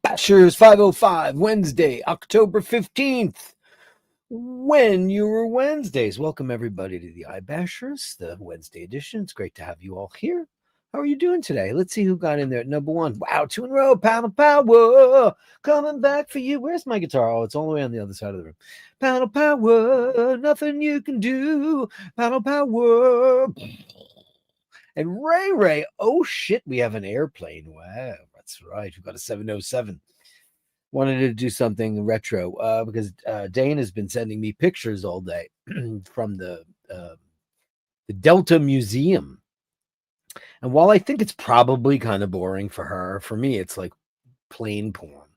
Bashers 505, Wednesday, October 15th. When you were Wednesdays. Welcome everybody to the iBashers, the Wednesday edition. It's great to have you all here. How are you doing today? Let's see who got in there at number one. Wow, 2 in a row. Panel power. Coming back for you. Where's my guitar? Oh, it's all the way on the other side of the room. Panel power. Nothing you can do. Panel power. And Ray, oh shit, we have an airplane. Wow, that's right. We've got a 707. Wanted to do something retro because Dane has been sending me pictures all day from the Delta Museum. And while I think it's probably kind of boring for her, for me, it's like plain porn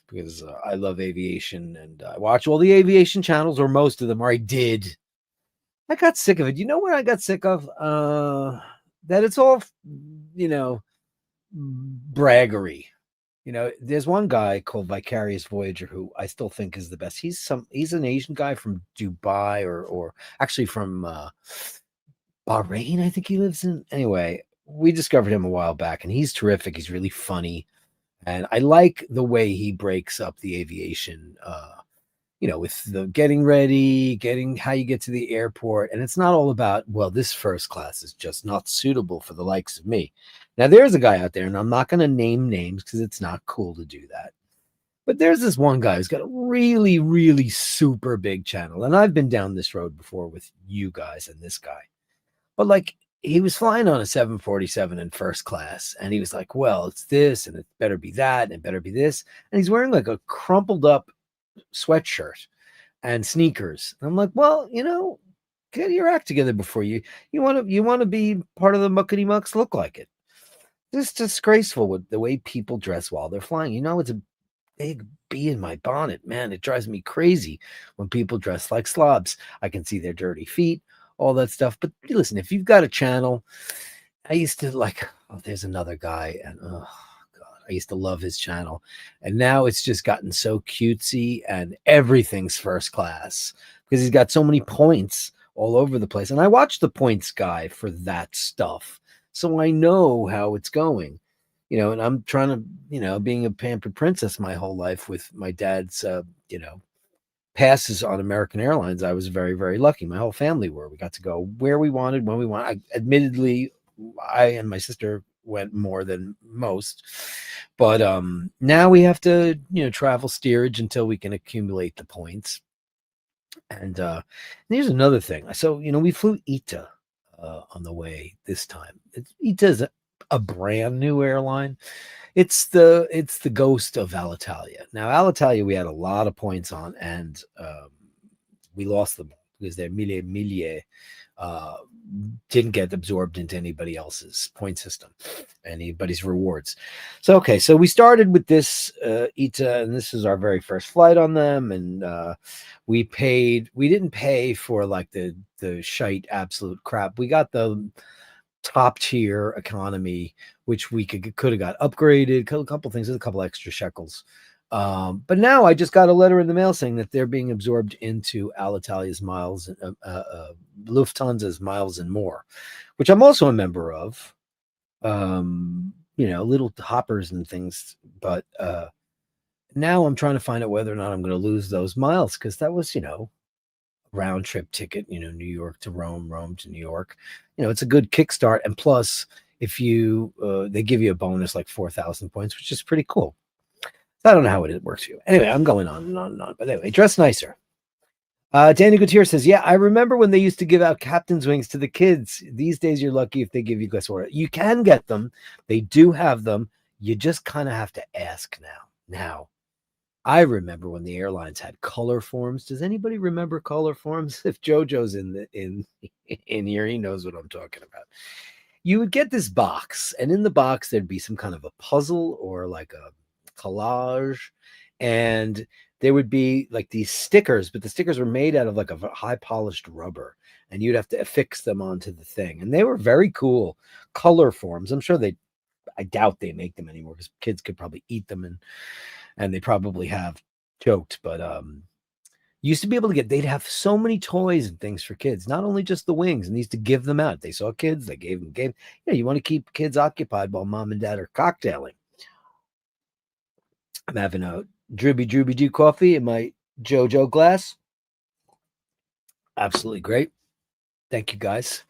because I love aviation and I watch all the aviation channels, or most of them, or I did. I got sick of it. You know what I got sick of? That it's all, braggery. There's one guy called Vicarious Voyager who I still think is the best. He's an Asian guy from Dubai or actually from Bahrain, I think he lives in. Anyway, we discovered him a while back and he's terrific. He's really funny. And I like the way he breaks up the aviation, with the getting ready, getting how you get to the airport. And it's not all about, well, this first class is just not suitable for the likes of me. Now, there's a guy out there, and I'm not going to name names because it's not cool to do that. But there's this one guy who's got a really, really super big channel. And I've been down this road before with you guys and this guy. But he was flying on a 747 in first class. And he was like, well, it's this, and it better be that, and it better be this. And he's wearing like a crumpled up sweatshirt and sneakers. And I'm like, well, get your act together before you want to be part of the muckety mucks. Look like it. It's disgraceful with the way people dress while they're flying. It's a big bee in my bonnet, man. It drives me crazy when people dress like slobs. I can see their dirty feet, all that stuff. But listen, if you've got a channel, I used to there's another guy, and I used to love his channel. And now it's just gotten so cutesy and everything's first class because he's got so many points all over the place. And I watch the points guy for that stuff. So I know how it's going, and I'm trying to, being a pampered princess my whole life with my dad's, passes on American Airlines. I was very, very lucky. My whole family were. We got to go where we wanted, when we wanted. Admittedly, I and my sister went more than most, but now we have to travel steerage until we can accumulate the points. And here's another thing. So we flew ITA on the way this time. ITA is a brand new airline. It's the ghost of Alitalia. Now Alitalia we had a lot of points on, and we lost them because their mille didn't get absorbed into anybody else's point system, anybody's rewards. So we started with this ITA, and this is our very first flight on them, and we didn't pay for the shite absolute crap. We got the top tier economy, which we could have got upgraded, a couple things, a couple extra shekels. But now I just got a letter in the mail saying that they're being absorbed into Alitalia's miles, Lufthansa's Miles and More, which I'm also a member of. Little hoppers and things. But now I'm trying to find out whether or not I'm going to lose those miles, because that was, round trip ticket, New York to Rome, Rome to New York. It's a good kickstart. And plus, if you, they give you a bonus like 4,000 points, which is pretty cool. I don't know how it works for you. Anyway, I'm going on and on and on. But anyway, dress nicer. Danny Gutierrez says, yeah, I remember when they used to give out captain's wings to the kids. These days, you're lucky if they give you glass water. You can get them. They do have them. You just kind of have to ask now. I remember when the airlines had color forms. Does anybody remember color forms? If JoJo's in here, he knows what I'm talking about. You would get this box, and in the box there'd be some kind of a puzzle or like a collage, and there would be like these stickers, but the stickers were made out of like a high polished rubber, and you'd have to affix them onto the thing, and they were very cool color forms. I'm sure I doubt they make them anymore because kids could probably eat them, and they probably have choked, but used to be able to they'd have so many toys and things for kids, not only just the wings, and they used to give them out. They saw kids, they gave them game. Yeah, you want to keep kids occupied while mom and dad are cocktailing. I'm having a drooby doo coffee in my JoJo glass. Absolutely great. Thank you, guys.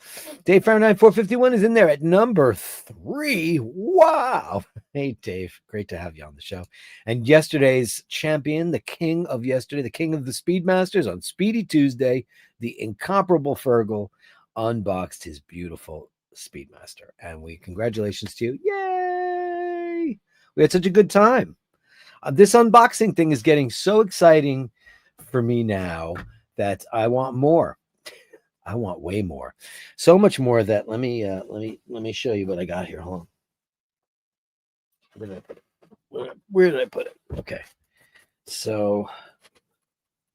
Dave Fahrenheit 451 is in there at number 3. Wow. Hey, Dave. Great to have you on the show. And yesterday's champion, the king of yesterday, the king of the Speedmasters on Speedy Tuesday, the incomparable Fergal, unboxed his beautiful Speedmaster. And congratulations to you. Yay. We had such a good time. This unboxing thing is getting so exciting for me now that I want more. I want way more, so much more that let me show you what I got here. Hold on. Where did I put it? Where did I put it? Okay, so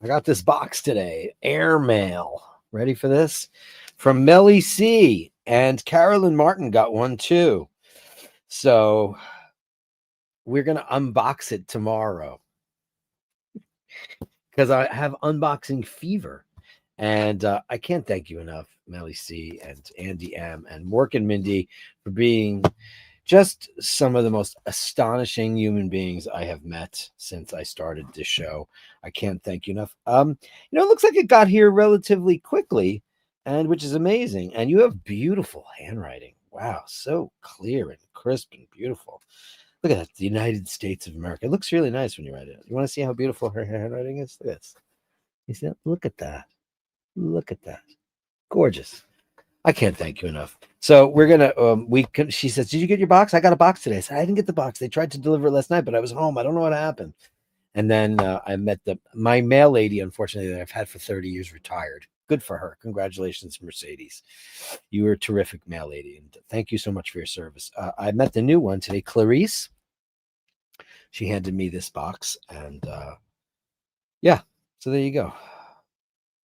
I got this box today. Airmail. Ready for this? From Melly C. And Carolyn Martin got one too. So we're gonna unbox it tomorrow because I have unboxing fever. And I can't thank you enough, Melly C. and Andy M. and Mork and Mindy, for being just some of the most astonishing human beings I have met since I started this show. I can't thank you enough. It looks like it got here relatively quickly, and which is amazing. And you have beautiful handwriting. Wow, so clear and crisp and beautiful. Look at that, the United States of America. It looks really nice when you write it. You want to see how beautiful her handwriting is? Look at this. You see that? Look at that. Look at that. Gorgeous. I can't thank you enough. So we're gonna she says, did you get your box? I got a box today. I said, I didn't get the box. They tried to deliver it last night, but I was home. I don't know what happened. And then I met my mail lady, unfortunately, that I've had for 30 years, retired. Good for her. Congratulations, Mercedes. You were a terrific mail lady, and thank you so much for your service. I met the new one today, Clarice. She handed me this box, and yeah, so there you go.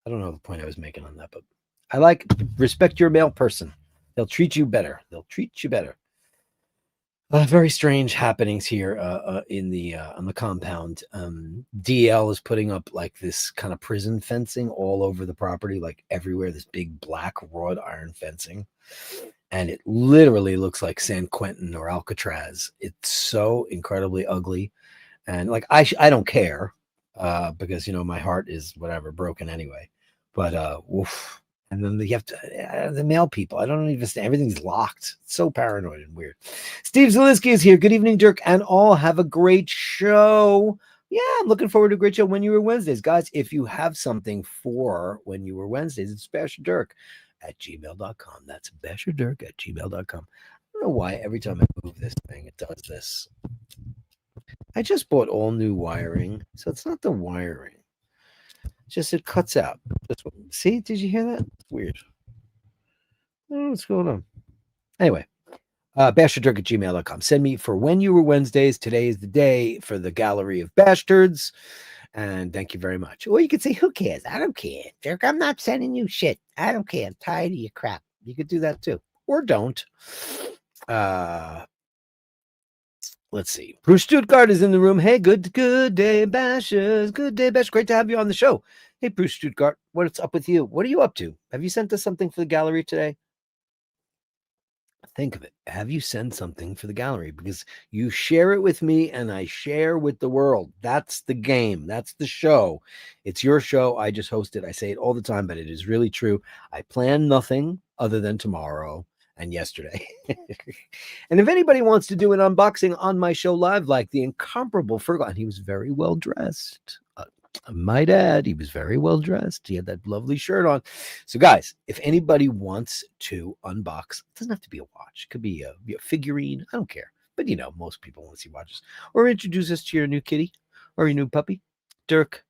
I don't know the point I was making on that, but I respect your male person. They'll treat you better. They'll treat you better. Very strange happenings here on the compound. DL is putting up like this kind of prison fencing all over the property, like everywhere. This big black wrought iron fencing, and it literally looks like San Quentin or Alcatraz. It's so incredibly ugly, and like I don't care because my heart is whatever broken anyway. But oof. And then you have to the mail people. I don't even understand. Everything's locked. It's so paranoid and weird. Steve Zalinsky is here. Good evening, Dirk, and all. Have a great show. Yeah, I'm looking forward to a great show when you were Wednesdays. Guys, if you have something for when you were Wednesdays, it's Basherdirk at gmail.com. That's Basherdirk at gmail.com. I don't know why every time I move this thing, it does this. I just bought all new wiring, so it's not the wiring. Just it cuts out. This one. See, did you hear that? It's weird. I don't know what's going on. Anyway, Basherdirk at gmail.com. Send me for when you were Wednesdays. Today is the day for the Gallery of Bastards. And thank you very much. Or you could say, who cares? I don't care. Dirk, I'm not sending you shit. I don't care. I'm tired of your crap. You could do that too. Or don't. Let's see. Bruce Stuttgart is in the room. Hey, good day, Bashers. Good day, Bash. Great to have you on the show. Hey, Bruce Stuttgart, what's up with you? What are you up to? Have you sent us something for the gallery today? Think of it. Have you sent something for the gallery? Because you share it with me and I share with the world. That's the game. That's the show. It's your show. I just host it. I say it all the time, but it is really true. I plan nothing other than tomorrow and yesterday. And if anybody wants to do an unboxing on my show live, like the incomparable Fergal, and he was very well dressed. I might add, he was very well dressed. He had that lovely shirt on. So, guys, if anybody wants to unbox, it doesn't have to be a watch. It could be a figurine. I don't care. But, most people want to see watches. Or introduce us to your new kitty. or your new puppy? Dirk,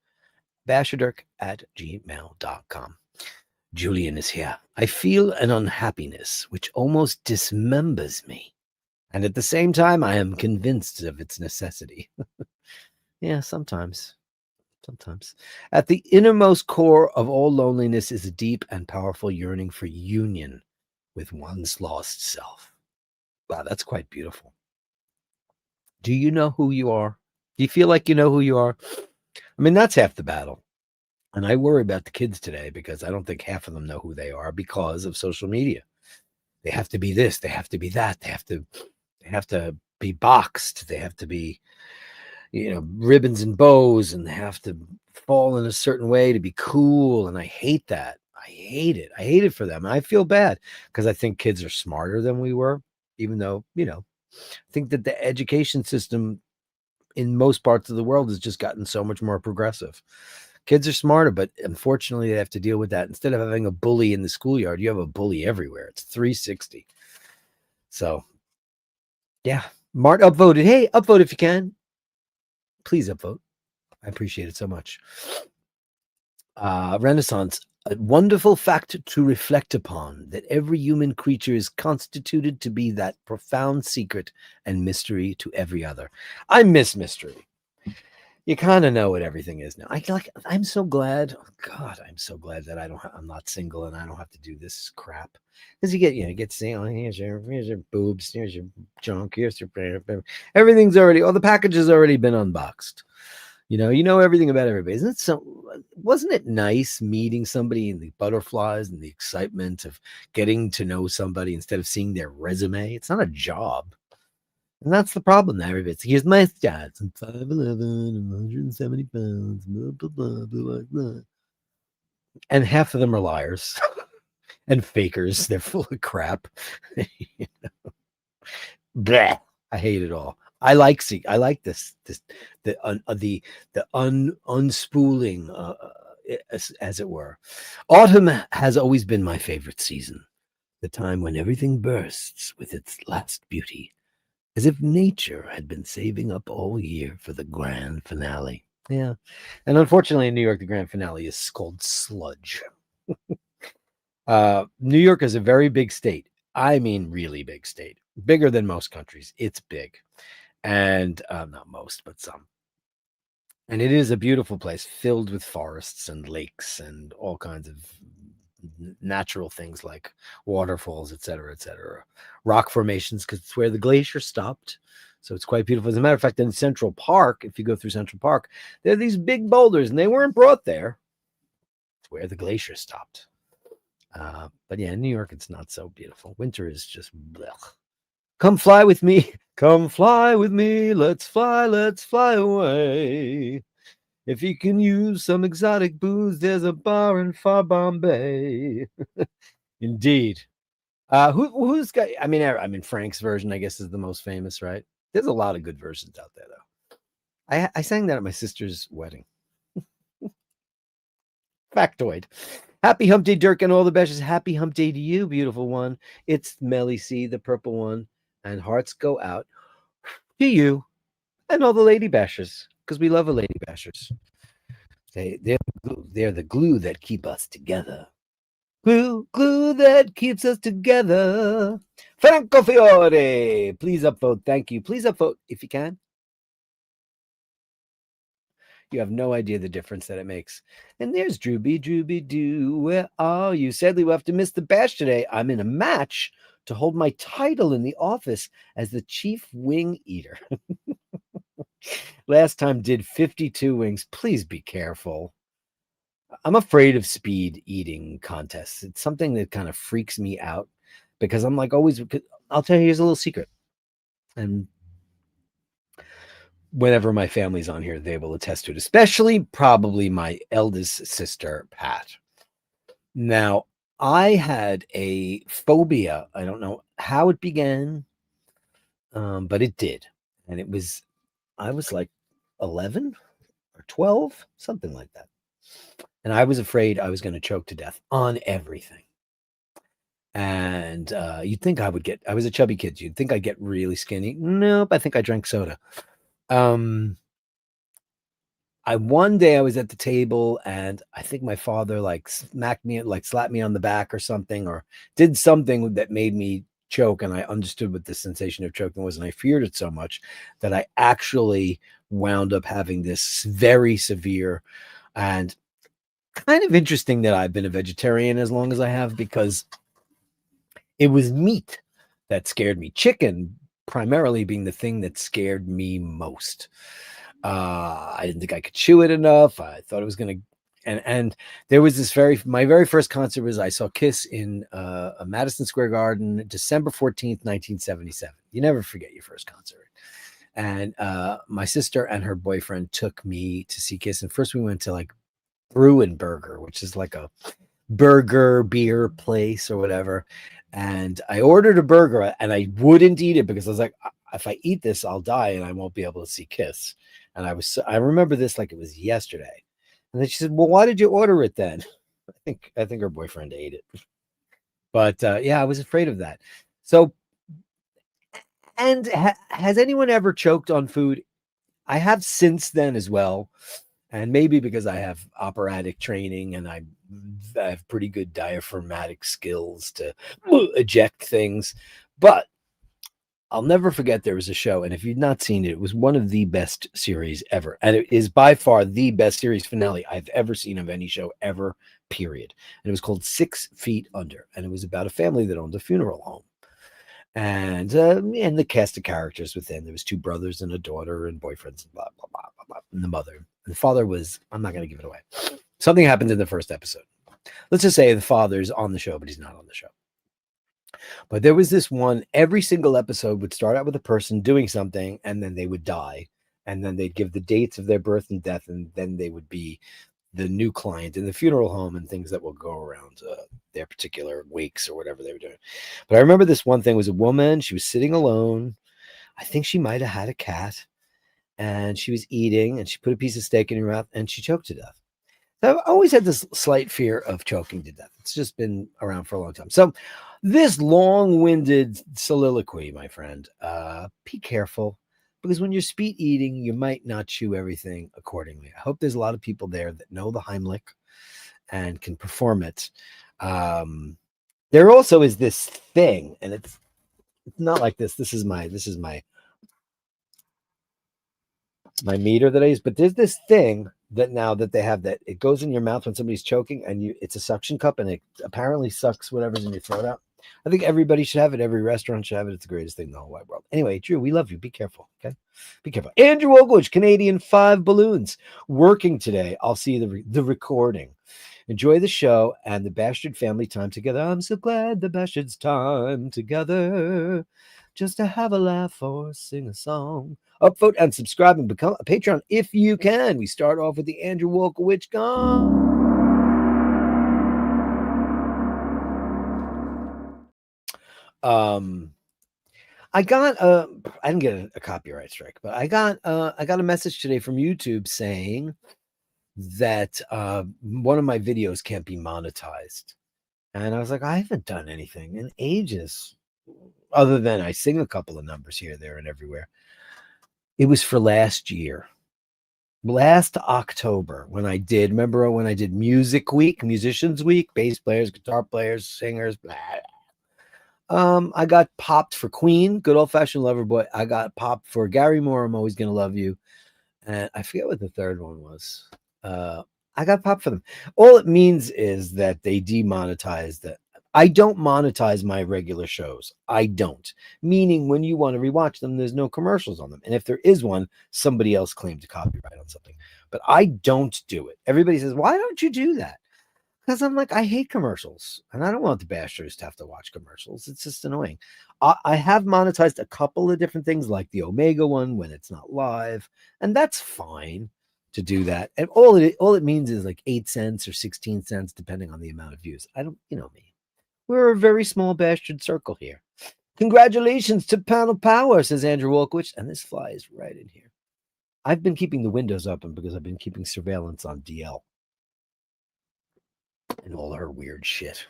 Basherdirk@gmail.com. Julian is here. I feel an unhappiness which almost dismembers me. And at the same time, I am convinced of its necessity. Yeah, sometimes. Sometimes. At the innermost core of all loneliness is a deep and powerful yearning for union with one's lost self. Wow, that's quite beautiful. Do you know who you are? Do you feel like you know who you are? I mean, that's half the battle. And I worry about the kids today because I don't think half of them know who they are because of social media. They have to be this, they have to be that, they have to be boxed, they have to be, ribbons and bows, and they have to fall in a certain way to be cool. And I hate that. I hate it. I hate it for them. And I feel bad because I think kids are smarter than we were, even though, I think that the education system in most parts of the world has just gotten so much more progressive. Kids are smarter, but unfortunately, they have to deal with that. Instead of having a bully in the schoolyard, you have a bully everywhere. It's 360. So, yeah. Mart upvoted. Hey, upvote if you can. Please upvote. I appreciate it so much. Renaissance. A wonderful fact to reflect upon that every human creature is constituted to be that profound secret and mystery to every other. I miss mystery. You kind of know what everything is now. I'm so glad. Oh God, I'm so glad that I'm not single and I don't have to do this crap. Because you get to see, oh, here's your boobs, here's your junk, here's your everything's already. All the packages already been unboxed. You know everything about everybody. Wasn't it nice meeting somebody and the butterflies and the excitement of getting to know somebody instead of seeing their resume? It's not a job. And that's the problem now. Everybody's, here's my stats. I'm 5'11", I'm 170 pounds, blah, blah, blah, blah, blah. And half of them are liars and fakers. They're full of crap. Bleh. I hate it all. I like this unspooling, as it were. Autumn has always been my favorite season, the time when everything bursts with its last beauty, as if nature had been saving up all year for the grand finale. Yeah, and unfortunately, in New York, the grand finale is called sludge. New York is a very big state. I mean, really big state, bigger than most countries. It's big. And not most, but some. And it is a beautiful place filled with forests and lakes and all kinds of natural things like waterfalls, et cetera, rock formations, because it's where the glacier stopped. So it's quite beautiful. As a matter of fact, in Central Park, if you go through Central Park, there are these big boulders, and they weren't brought there. It's where the glacier stopped. But yeah, in New York, it's not so beautiful. Winter is just blech. Come fly with me. Come fly with me. Let's fly away. If you can use some exotic booze, there's a bar in far Bombay. Indeed. Who's got? I mean, Frank's version, I guess, is the most famous, right? There's a lot of good versions out there, though. I sang that at my sister's wedding. Factoid. Happy hump day, Dirk, and all the best. Happy hump day to you, beautiful one. It's Melly C, the purple one, and hearts go out to you and all the lady bashers, because we love a lady bashers. They're the glue that keep us together. Glue that keeps us together. Franco Fiore, please upvote. Thank you. Please upvote if you can. You have no idea the difference that it makes. And there's Drooby Doo. Where are you? Sadly, we'll have to miss the bash today. I'm in a match to hold my title in the office as the chief wing eater. Last time did 52 wings. Please be careful. I'm afraid of speed eating contests. It's something that kind of freaks me out because I'm like always, I'll tell you, here's a little secret. And whenever my family's on here, they will attest to it, especially probably my eldest sister, Pat. Now, I had a phobia. I don't know how it began, but it did. And I was like 11 or 12, something like that. And I was afraid I was going to choke to death on everything. And you'd think I was a chubby kid. You'd think I'd get really skinny. Nope, I think I drank soda. one day I was at the table and I think my father like smacked me, like slapped me on the back or something, or did something that made me choke. And I understood what the sensation of choking was. And I feared it so much that I actually wound up having this very severe and kind of interesting that I've been a vegetarian as long as I have, because it was meat that scared me. Chicken primarily being the thing that scared me most. I didn't think I could chew it enough. I thought it was going to, and there was my very first concert was I saw Kiss in Madison Square Garden, December 14th, 1977. You never forget your first concert. And my sister and her boyfriend took me to see Kiss. And first we went to like Bruin Burger, which is like a burger beer place or whatever. And I ordered a burger and I wouldn't eat it because I was like, if I eat this, I'll die and I won't be able to see Kiss. And I remember this like it was yesterday. And then she said, well, why did you order it then? I think her boyfriend ate it. But yeah, I was afraid of that. So, and has anyone ever choked on food? I have since then as well. And maybe because I have operatic training and I have pretty good diaphragmatic skills to eject things. But I'll never forget there was a show, and if you've not seen it, it was one of the best series ever. And it is by far the best series finale I've ever seen of any show ever, period. And it was called 6 Feet Under. And it was about a family that owned a funeral home. And the cast of characters within, there was 2 brothers and a daughter and boyfriends and blah, blah, blah, blah, blah. And the mother. And the father was, I'm not going to give it away. Something happened in the first episode. Let's just say the father's on the show, but he's not on the show. But there was this one, every single episode would start out with a person doing something and then they would die. And then they'd give the dates of their birth and death. And then they would be the new client in the funeral home and things that will go around their particular wakes or whatever they were doing. But I remember this one thing was a woman. She was sitting alone. I think she might have had a cat and she was eating and she put a piece of steak in her mouth and she choked to death. So I've always had this slight fear of choking to death. It's just been around for a long time. So this long-winded soliloquy, my friend, be careful, because when you're speed eating, you might not chew everything accordingly. I hope there's a lot of people there that know the Heimlich and can perform it. There also is this thing, and it's not like this. This is my meter that I use, but there's this thing that now that they have that it goes in your mouth when somebody's choking, and it's a suction cup, and it apparently sucks whatever's in your throat out. I think everybody should have it. Every restaurant should have it. It's the greatest thing in the whole wide world. Anyway, Drew, we love you. Be careful, okay? Be careful. Andrew Ogledge, Canadian 5 balloons, working today. I'll see the recording. Enjoy the show and the Bastard family time together. I'm so glad the Bastards time together, just to have a laugh or sing a song. Upvote and subscribe and become a Patreon if you can. We start off with the Andrew Wolkowicz gone. I didn't get a copyright strike, but I got a message today from YouTube saying that one of my videos can't be monetized. And I was like, I haven't done anything in ages, other than I sing a couple of numbers here, there, and everywhere. It was for last year. Last October, remember when I did Music Week, Musicians Week, bass players, guitar players, singers, blah. I got popped for Queen, Good Old Fashioned Lover Boy. I got popped for Gary Moore, I'm Always Gonna Love You. And I forget what the third one was. I got popped for them. All it means is that they demonetized that. I don't monetize my regular shows. I don't. Meaning when you want to rewatch them, there's no commercials on them. And if there is one, somebody else claimed a copyright on something. But I don't do it. Everybody says, why don't you do that? Because I'm like, I hate commercials. And I don't want the Bashers to have to watch commercials. It's just annoying. I have monetized a couple of different things, like the Omega one when it's not live. And that's fine to do that. And all it means is like 8 cents or 16 cents, depending on the amount of views. I don't, you know me. We're a very small bastard circle here. Congratulations to Panel Power, says Andrew Wolkowicz. And this flies right in here. I've been keeping the windows open because I've been keeping surveillance on DL and all her weird shit.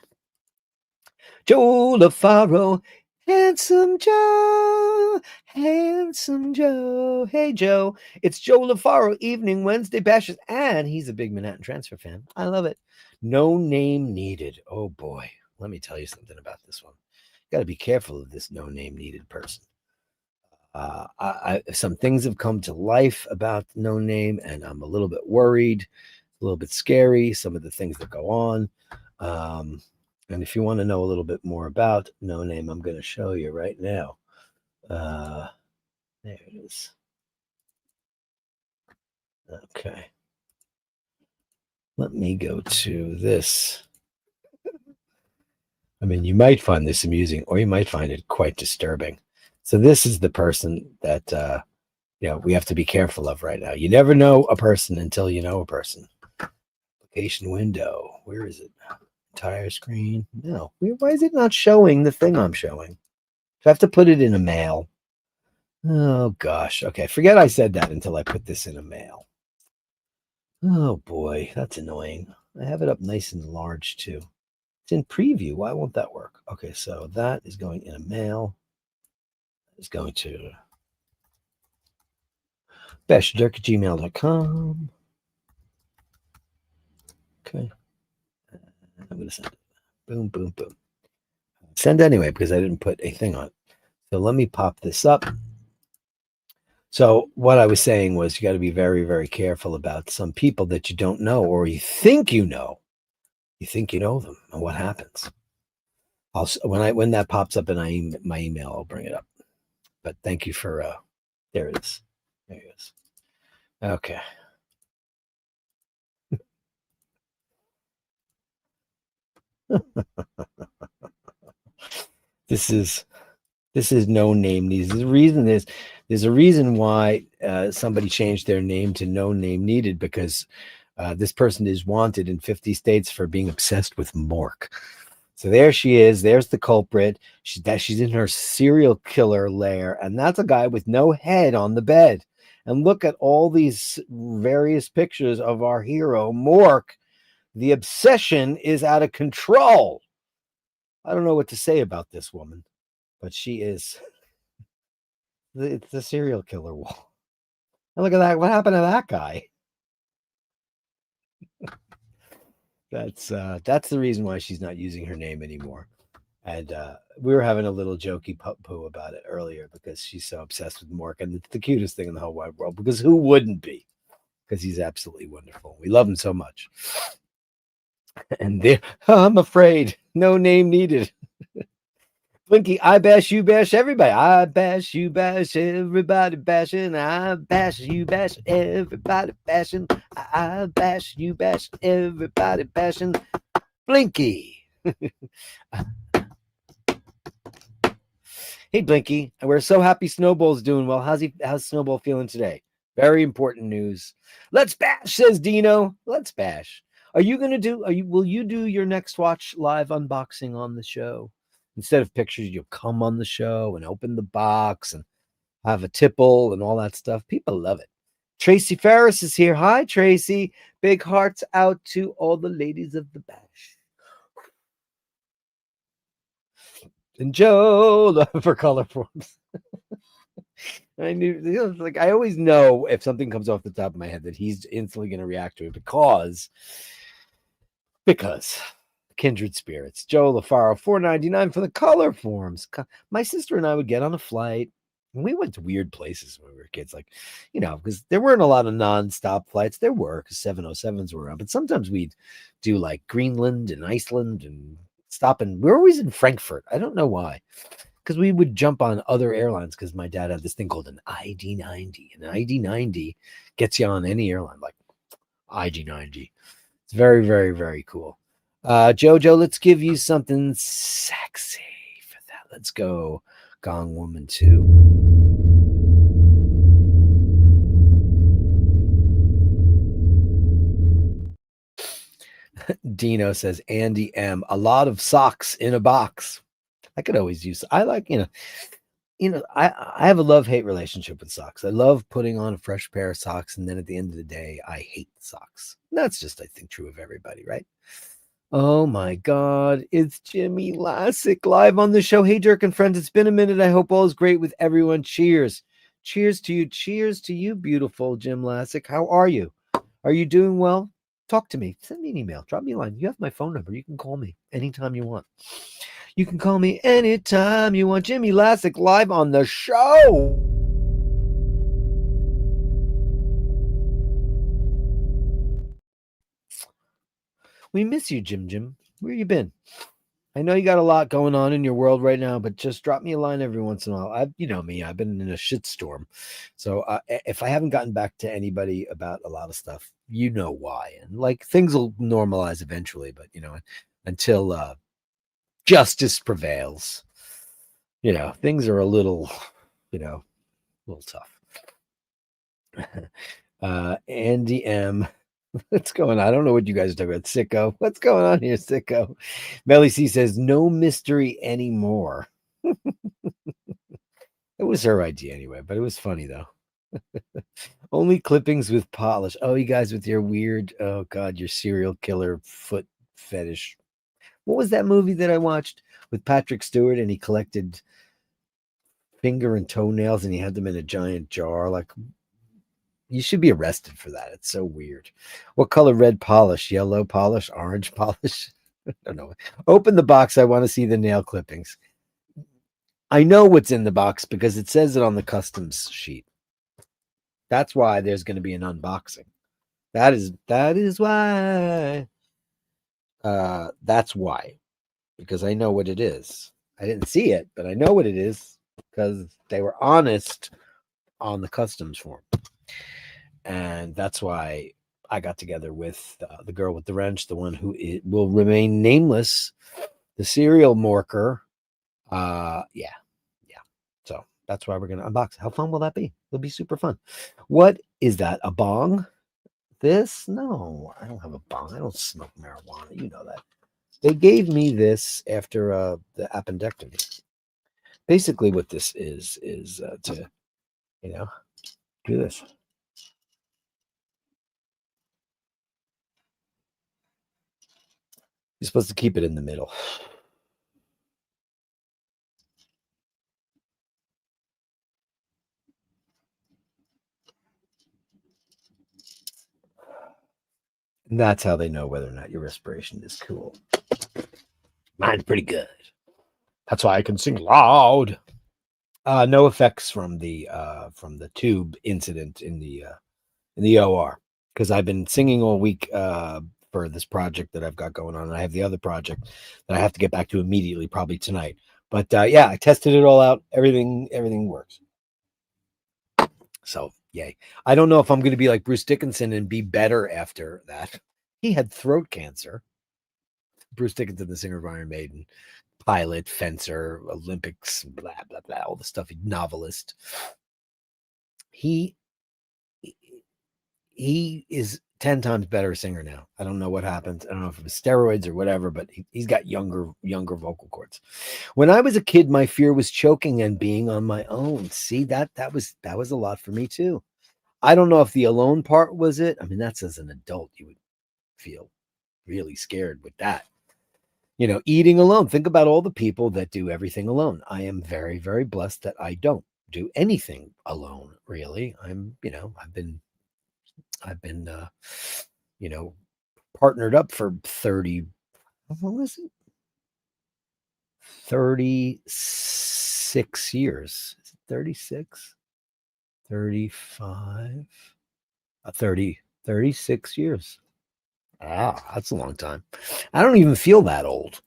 Joe LaFaro, Handsome Joe, Handsome Joe. Hey, Joe. It's Joe LaFaro, Evening Wednesday Bashers, and he's a big Manhattan Transfer fan. I love it. No name needed. Oh, boy. Let me tell you something about this one. Got to be careful of this no name needed person. Some things have come to life about no name, and I'm a little bit worried, a little bit scary, some of the things that go on. And if you want to know a little bit more about no name, I'm going to show you right now. There it is. Okay. Let me go to this. I mean, you might find this amusing, or you might find it quite disturbing. So this is the person that we have to be careful of right now. You never know a person until you know a person. Application window. Where is it? Entire screen. No. Why is it not showing the thing I'm showing? Do I have to put it in a mail? Oh gosh. Okay. Forget I said that until I put this in a mail. Oh boy, that's annoying. I have it up nice and large too. It's in preview. Why won't that work? Okay, so that is going in a mail. It's going to Basherdirk@gmail.com. Okay. I'm going to send it. Boom, boom, boom. Send anyway because I didn't put a thing on it. So let me pop this up. So what I was saying was you got to be very, very careful about some people that you don't know or you think you know. You think you know them, and what happens? When that pops up in my email, I'll bring it up. But thank you for there it is. There it is. Okay. This is no name. There's a reason why somebody changed their name to no name needed because this person is wanted in 50 states for being obsessed with Mork. So there she is. There's the culprit. She's in her serial killer lair, and that's a guy with no head on the bed. And look at all these various pictures of our hero, Mork. The obsession is out of control. I don't know what to say about this woman, but she is. It's the serial killer wall. And look at that. What happened to that guy? That's the reason why she's not using her name anymore. And we were having a little jokey poo about it earlier because she's so obsessed with Mork, and it's the cutest thing in the whole wide world. Because who wouldn't be? Because he's absolutely wonderful. We love him so much. And there, I'm afraid, no name needed. Blinky, I bash, you bash, everybody. I bash, you bash, everybody bashing. I bash, you bash, everybody bashing. I bash, you bash, everybody bashing. Blinky. Hey, Blinky. We're so happy Snowball's doing well. How's Snowball feeling today? Very important news. Let's bash, says Dino. Let's bash. Will you do your next watch live unboxing on the show? Instead of pictures, you'll come on the show and open the box and have a tipple and all that stuff. People love it. Tracy Ferris is here. Hi, Tracy. Big hearts out to all the ladies of the bash. And Joe for color forms. I knew, like I always know if something comes off the top of my head that he's instantly going to react to it because kindred spirits. Joe LaFaro, $4.99 for the color forms. My sister and I would get on a flight, and we went to weird places when we were kids, like, because there weren't a lot of non-stop flights. There were, because 707s were around, but sometimes we'd do like Greenland and Iceland and we're always in Frankfurt. I don't know why. Because we would jump on other airlines because my dad had this thing called an ID-90. And an ID-90 gets you on any airline, like IG-90. It's very, very, very cool. Jojo, let's give you something sexy for that. Let's go Gong Woman 2. Dino says, Andy M. A lot of socks in a box. I could always use, I like, I have a love-hate relationship with socks. I love putting on a fresh pair of socks, and then at the end of the day, I hate the socks. That's just, I think, true of everybody, right? Oh my God, it's Jimmy Lassick live on the show. Hey, Dirk and friends, it's been a minute. I hope all is great with everyone. Cheers. Cheers to you. Cheers to you, beautiful Jim Lassick. How are you? Are you doing well? Talk to me. Send me an email. Drop me a line. You have my phone number. You can call me anytime you want. You can call me anytime you want. Jimmy Lassick live on the show. We miss you, Jim. Where you been? I know you got a lot going on in your world right now, but just drop me a line every once in a while. You know me, I've been in a shitstorm. So if I haven't gotten back to anybody about a lot of stuff, you know why. And like things will normalize eventually, but until justice prevails, things are a little, a little tough. Andy M. What's going on? I don't know what you guys are talking about. Sicko. What's going on here, Sicko? Melly C says, no mystery anymore. It was her idea anyway, but it was funny though. Only clippings with polish. Oh, you guys with your weird, oh God, your serial killer foot fetish. What was that movie that I watched with Patrick Stewart and he collected finger and toenails and he had them in a giant jar? Like, you should be arrested for that. It's so weird. What color red polish? Yellow polish? Orange polish? I don't know. Open the box. I want to see the nail clippings. I know what's in the box because it says it on the customs sheet. That's why there's going to be an unboxing. That is why. That's why. Because I know what it is. I didn't see it, but I know what it is because they were honest on the customs form. And that's why I got together with the girl with the wrench, the one who will remain nameless, the serial morker. Yeah. So that's why we're going to unbox. How fun will that be? It'll be super fun. What is that? A bong? This? No, I don't have a bong. I don't smoke marijuana. You know that. They gave me this after the appendectomy. Basically, what this is to, do this. You're supposed to keep it in the middle. And that's how they know whether or not your respiration is cool. Mine's pretty good. That's why I can sing loud. No effects from the tube incident in the OR because I've been singing all week for this project that I've got going on. And I have the other project that I have to get back to immediately, probably tonight. But yeah, I tested it all out. Everything works. So yay. I don't know if I'm going to be like Bruce Dickinson and be better after that. He had throat cancer. Bruce Dickinson, the singer of Iron Maiden, pilot, fencer, Olympics, blah, blah, blah, all the stuff, novelist. He is 10 times better singer now. I don't know what happened. I don't know if it was steroids or whatever, but he's got younger vocal cords. When I was a kid, my fear was choking and being on my own. See, that was a lot for me too. I don't know if the alone part was it. I mean, that's as an adult, you would feel really scared with that. Eating alone. Think about all the people that do everything alone. I am very, very blessed that I don't do anything alone, really. I've been partnered up for 30, what was it? 36 years. Is it 36? 35? 36 years. Ah, that's a long time. I don't even feel that old.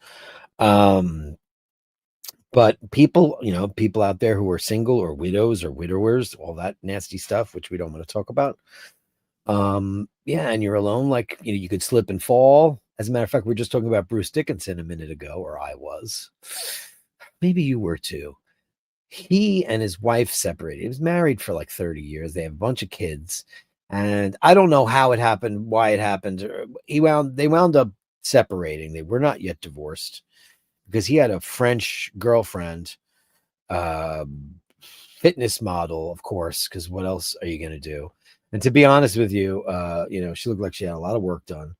But people out there who are single or widows or widowers, all that nasty stuff, which we don't want to talk about. Yeah, and you're alone, like, you could slip and fall. As a matter of fact, we were just talking about Bruce Dickinson a minute ago, or I was. Maybe you were too. He and his wife separated. He was married for like 30 years. They have a bunch of kids. And I don't know how it happened, why it happened. They wound up separating. They were not yet divorced because he had a French girlfriend, fitness model, of course, because what else are you going to do? And to be honest with you, she looked like she had a lot of work done.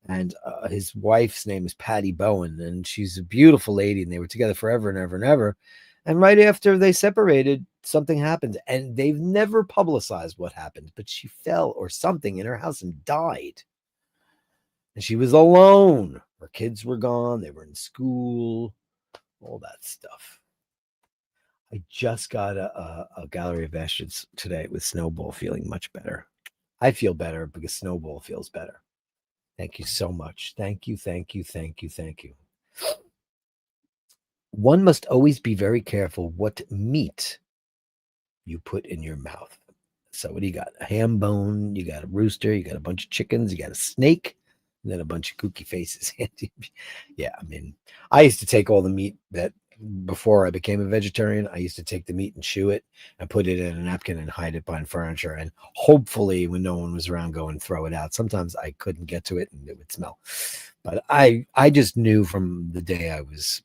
And his wife's name is Patty Bowen, and she's a beautiful lady, and they were together forever and ever and ever. And right after they separated, something happened, and they've never publicized what happened, but she fell or something in her house and died. And she was alone. Her kids were gone. They were in school, all that stuff. I just got a Gallery of Bashtards today with Snowball, feeling much better. I feel better because Snowball feels better. Thank you so much. Thank you, thank you, thank you, thank you. One must always be very careful what meat you put in your mouth. So what do you got? A ham bone, you got a rooster, you got a bunch of chickens, you got a snake, and then a bunch of kooky faces. Yeah, I mean, I used to take all the meat that before I became a vegetarian, I used to take the meat and chew it and put it in a napkin and hide it behind furniture. And hopefully when no one was around, go and throw it out. Sometimes I couldn't get to it and it would smell. But I just knew from the day I was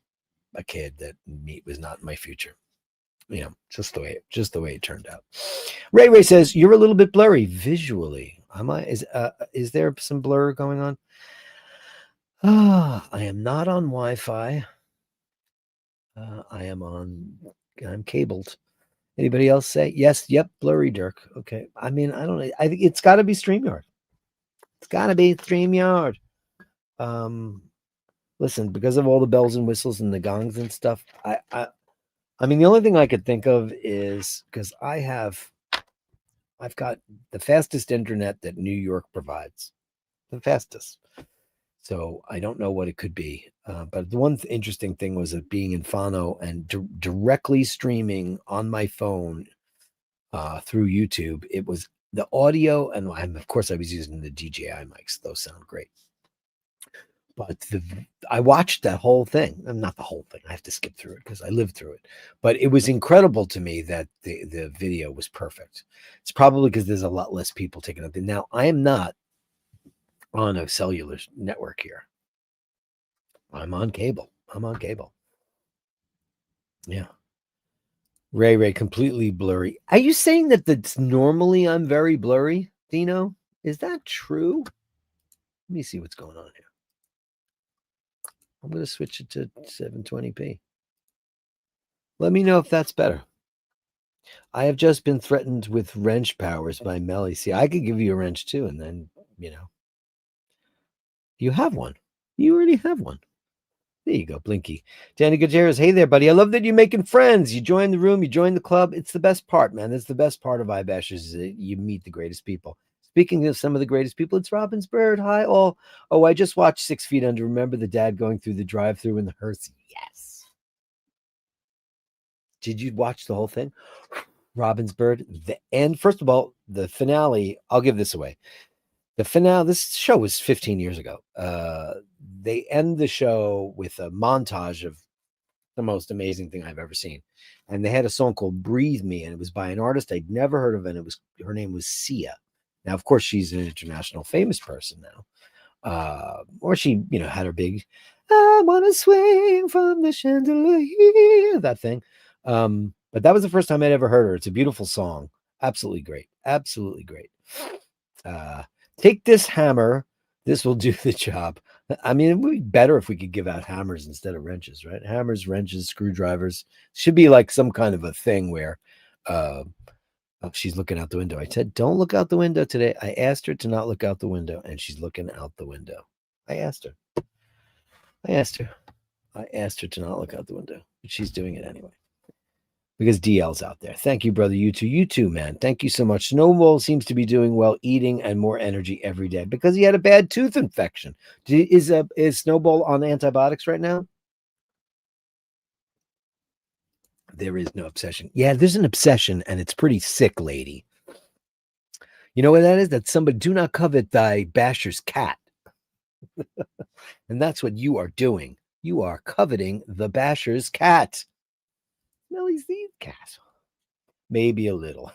a kid that meat was not my future. You know, just the way it turned out. Ray says you're a little bit blurry visually. Is there some blur going on? I am not on Wi-Fi. I'm cabled. Anybody else say yes? Yep, blurry Dirk. Okay. I mean, I don't know. I think it's got to be StreamYard. It's got to be StreamYard. Listen, because of all the bells and whistles and the gongs and stuff, I mean, the only thing I could think of is because I've got the fastest internet that New York provides, the fastest. So I don't know what it could be. But the one interesting thing was it being in Fano and directly streaming on my phone through YouTube. It was the audio, and of course I was using the DJI mics. Those sound great. But I watched that whole thing. Not the whole thing. I have to skip through it because I lived through it. But it was incredible to me that the video was perfect. It's probably because there's a lot less people taking it. Now, I am not on a cellular network here. I'm on cable. Yeah. Ray, completely blurry. Are you saying that that's normally I'm very blurry, Dino? Is that true? Let me see what's going on here. I'm going to switch it to 720p. Let me know if that's better. I have just been threatened with wrench powers by Melly. See, I could give you a wrench too, and then, you have one. You already have one. There you go, Blinky. Danny Gutierrez, hey there, buddy. I love that you're making friends. You join the room, you join the club. It's the best part, man. That's the best part of iBashers is that you meet the greatest people. Speaking of some of the greatest people, it's Robin's Bird. Hi, all. Oh, I just watched 6 Feet Under. Remember the dad going through the drive-thru in the hearse? Yes. Did you watch the whole thing? Robin's Bird. The end. First of all, the finale, I'll give this away. The finale, this show was 15 years ago. They end the show with a montage of the most amazing thing I've ever seen. And they had a song called Breathe Me, and it was by an artist I'd never heard of, and her name was Sia. Now, of course, she's an international famous person now. Or she, had her big, I want to swing from the chandelier, that thing. But that was the first time I'd ever heard her. It's a beautiful song. Absolutely great. Absolutely great. Take this hammer. This will do the job. I mean, it would be better if we could give out hammers instead of wrenches, right? Hammers, wrenches, screwdrivers. Should be like some kind of a thing where she's looking out the window. I said, don't look out the window today. I asked her to not look out the window, and she's looking out the window. I asked her to not look out the window, but she's doing it anyway. Because DL's out there. Thank you, brother. You too, man. Thank you so much. Snowball seems to be doing well, eating and more energy every day because he had a bad tooth infection. Is Snowball on antibiotics right now? There is no obsession. Yeah, there's an obsession, and it's pretty sick, lady. You know what that is? That's somebody, do not covet thy basher's cat. And that's what you are doing. You are coveting the basher's cat. Smelly seed cat. Maybe a little.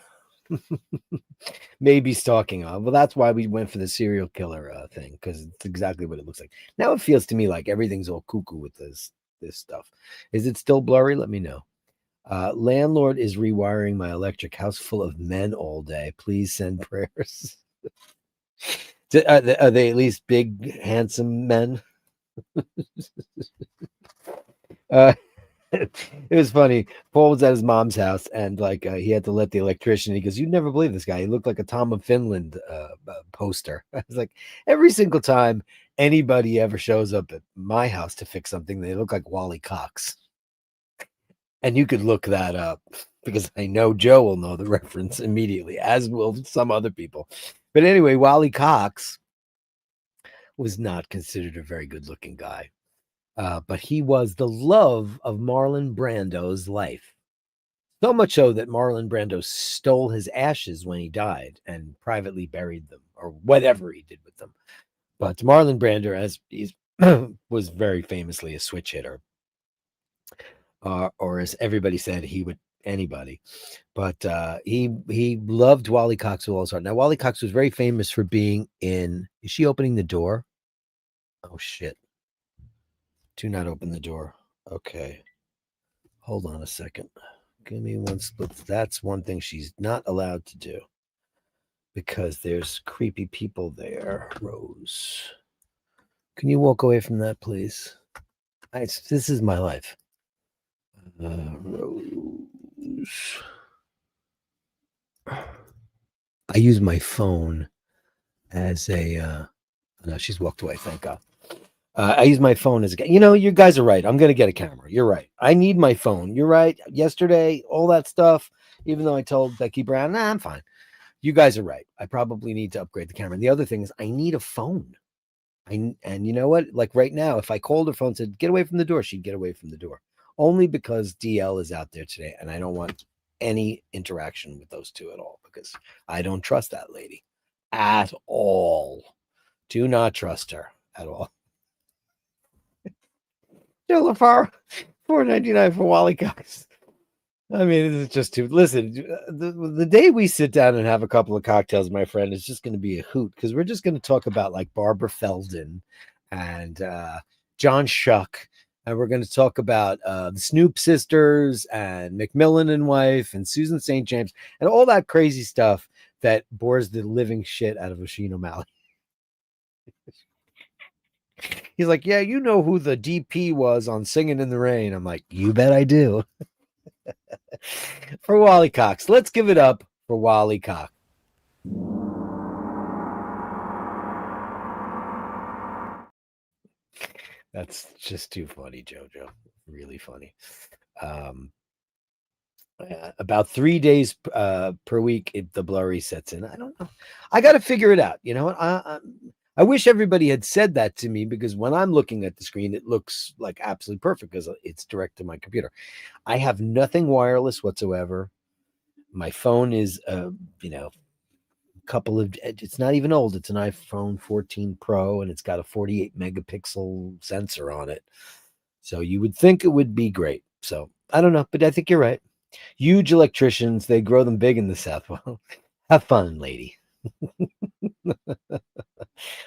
Maybe stalking on. Well, that's why we went for the serial killer thing, because it's exactly what it looks like. Now it feels to me like everything's all cuckoo with this stuff. Is it still blurry? Let me know. Landlord is rewiring my electric house full of men all day. Please send prayers. Are they at least big, handsome men? Uh, it was funny. Paul was at his mom's house, and like he had to let the electrician. He goes, "You'd never believe this guy. He looked like a Tom of Finland poster." I was like, every single time anybody ever shows up at my house to fix something, they look like Wally Cox. And you could look that up because I know Joe will know the reference immediately, as will some other people. But anyway, Wally Cox was not considered a very good-looking guy. But he was the love of Marlon Brando's life. So much so that Marlon Brando stole his ashes when he died and privately buried them, or whatever he did with them. But Marlon Brando, as he's was very famously a switch hitter, or as everybody said, he would anybody. But he loved Wally Cox with all his heart. Now, Wally Cox was very famous for being in. Is she opening the door? Oh shit! Do not open the door. Okay. Hold on a second. Give me one split. That's one thing she's not allowed to do because there's creepy people there. Rose, can you walk away from that, please? This is my life. Rose. I use my phone as a. No, she's walked away. Thank God. I use my phone as a. You guys are right. I'm going to get a camera. You're right. I need my phone. You're right. Yesterday, all that stuff. Even though I told Becky Brown, nah, I'm fine. You guys are right. I probably need to upgrade the camera. And the other thing is, I need a phone. And you know what? Like right now, if I called her phone and said, "Get away from the door," she'd get away from the door. Only because DL is out there today, and I don't want any interaction with those two at all because I don't trust that lady at all. Do not trust her at all. Joe LaFaro, $4.99 for Wally Cox. I mean, this is just too. Listen, the day we sit down and have a couple of cocktails, my friend, is just going to be a hoot because we're just going to talk about like Barbara Feldon and John Shuck, and we're going to talk about the Snoop sisters and McMillan and wife and Susan St. James and all that crazy stuff that bores the living shit out of Oisin O'Malley. He's like, "Yeah, you know who the DP was on Singing in the Rain." I'm like, "You bet I do." For Wally Cox. Let's give it up for Wally Cox. That's just too funny, JoJo. Really funny. Um, about 3 days per week, the blurry sets in. I don't know. I got to figure it out. You know what? I wish everybody had said that to me because when I'm looking at the screen, it looks like absolutely perfect because it's direct to my computer. I have nothing wireless whatsoever. My phone is, couple of, it's not even old, it's an iPhone 14 Pro and it's got a 48 megapixel sensor on it, so you would think it would be great. So I don't know, but I think you're right. Huge electricians, they grow them big in the South. Well, have fun, lady.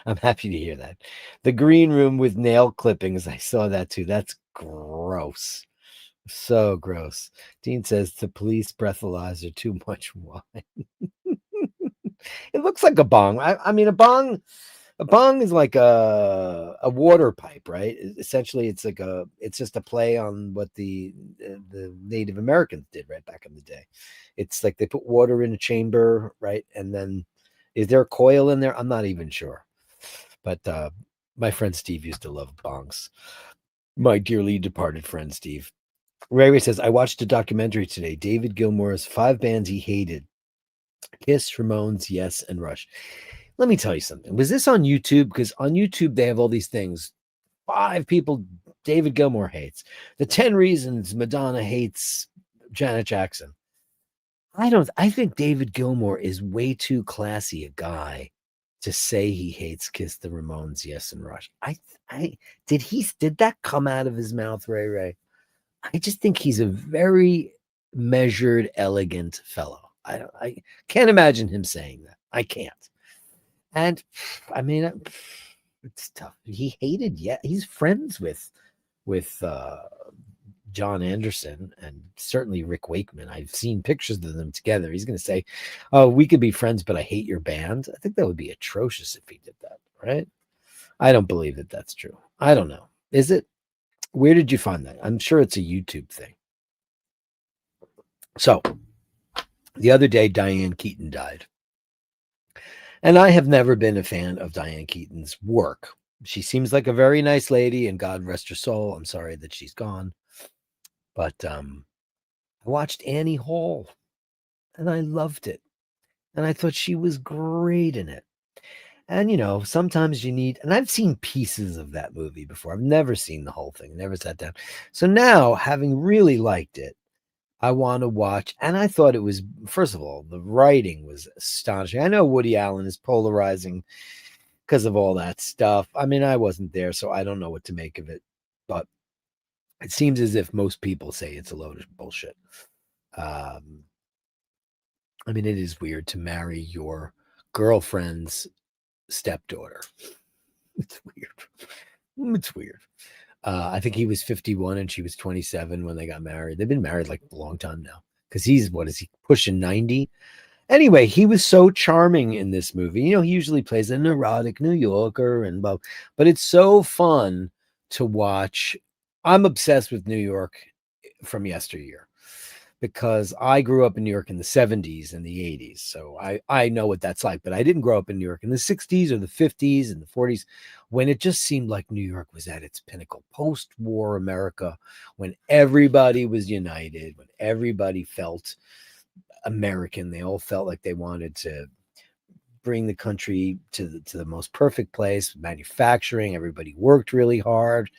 I'm happy to hear that. The green room with nail clippings, I saw that too. That's gross. So gross. Dean says the police breathalyzer too much wine. It looks like a bong. I mean, a bong is like a water pipe, right? Essentially, it's just a play on what the Native Americans did right back in the day. It's like they put water in a chamber, right? And then is there a coil in there? I'm not even sure. But my friend Steve used to love bongs. My dearly departed friend Steve. Ray Ray says, I watched a documentary today. David Gilmour's 5 bands he hated. Kiss, Ramones, Yes, and Rush. Let me tell you something. Was this on YouTube? Because on YouTube, they have all these things. 5 people David Gilmour hates. The 10 reasons Madonna hates Janet Jackson. I think David Gilmour is way too classy a guy to say he hates Kiss, the Ramones, Yes, and Rush. Did that come out of his mouth, Ray Ray? I just think he's a very measured, elegant fellow. I can't imagine him saying that. I can't. And I mean, it's tough. He hated. Yeah, he's friends with John Anderson and certainly Rick Wakeman. I've seen pictures of them together. He's going to say, "Oh, we could be friends, but I hate your band." I think that would be atrocious if he did that, right? I don't believe that that's true. I don't know. Is it? Where did you find that? I'm sure it's a YouTube thing. So the other day, Diane Keaton died. And I have never been a fan of Diane Keaton's work. She seems like a very nice lady, and God rest her soul. I'm sorry that she's gone. But I watched Annie Hall, and I loved it. And I thought she was great in it. And, sometimes you need, and I've seen pieces of that movie before. I've never seen the whole thing, never sat down. So now, having really liked it, I want to watch. And I thought it was, first of all, the writing was astonishing. I know Woody Allen is polarizing because of all that stuff. I mean, I wasn't there, so I don't know what to make of it. But it seems as if most people say it's a load of bullshit. I mean, it is weird to marry your girlfriend's stepdaughter. It's weird. It's weird. I think he was 51 and she was 27 when they got married. They've been married like a long time now because he's, what is he, pushing 90? Anyway, he was so charming in this movie. He usually plays a neurotic New Yorker but it's so fun to watch. I'm obsessed with New York from yesteryear because I grew up in New York in the 70s and the 80s. So I know what that's like, but I didn't grow up in New York in the 60s or the 50s and the 40s when it just seemed like New York was at its pinnacle. Post-war America, when everybody was united, when everybody felt American, they all felt like they wanted to bring the country to the most perfect place. Manufacturing, everybody worked really hard.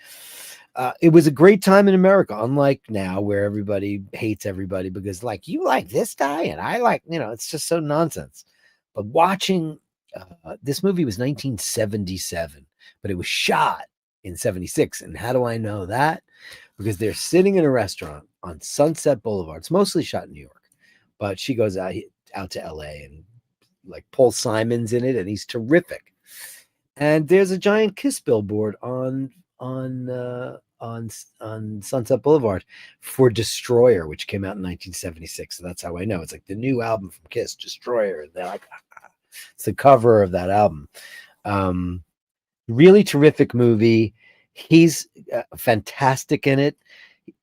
It was a great time in America, unlike now where everybody hates everybody because, like, you like this guy and I like, it's just so nonsense. But watching this movie was 1977, but it was shot in 76. And how do I know that? Because they're sitting in a restaurant on Sunset Boulevard. It's mostly shot in New York, but she goes out to LA, and like Paul Simon's in it, and he's terrific. And there's a giant Kiss billboard on Sunset Boulevard for Destroyer, which came out in 1976. So that's how I know it's like the new album from Kiss, Destroyer. And they're like, it's the cover of that album. Really terrific movie. He's fantastic in it.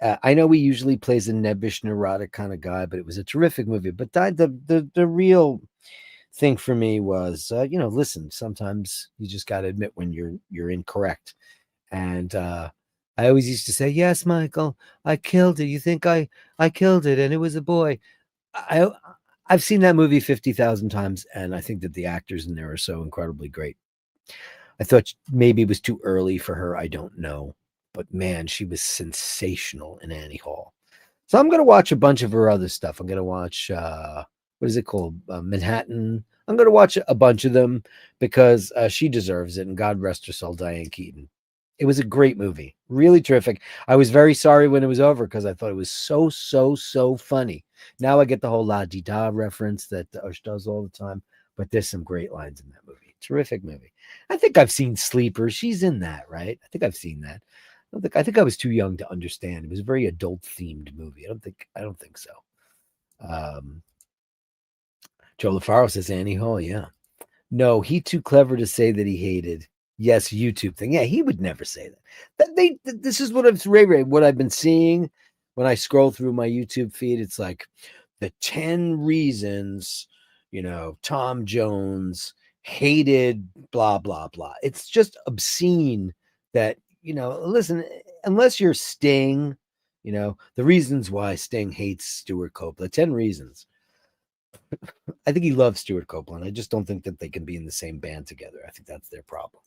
I know he usually plays a nebbish, neurotic kind of guy, but it was a terrific movie. But the real thing for me was, listen, sometimes you just got to admit when you're incorrect. And I always used to say, yes, Michael, I killed it. You think I killed it, and it was a boy. I've seen that movie 50,000 times, and I think that the actors in there are so incredibly great. I thought maybe it was too early for her. I don't know. But man, she was sensational in Annie Hall. So I'm going to watch a bunch of her other stuff. I'm going to watch, what is it called? Manhattan. I'm going to watch a bunch of them because she deserves it. And God rest her soul, Diane Keaton. It was a great movie. Really terrific. I was very sorry when it was over because I thought it was so, so, so funny. Now I get the whole La Di Da reference that Ush does all the time. But there's some great lines in that movie. Terrific movie. I think I've seen Sleeper. She's in that, right? I think I've seen that. I think I was too young to understand. It was a very adult themed movie. I don't think so. Joe LaFaro says Annie Hall. Yeah. No, he too clever to say that he hated. Yes, YouTube thing. Yeah, he would never say that. This is what I've been seeing when I scroll through my YouTube feed. It's like the 10 reasons, Tom Jones hated blah, blah, blah. It's just obscene that, listen, unless you're Sting, the reasons why Sting hates Stuart Copeland, 10 reasons. I think he loves Stuart Copeland. I just don't think that they can be in the same band together. I think that's their problem.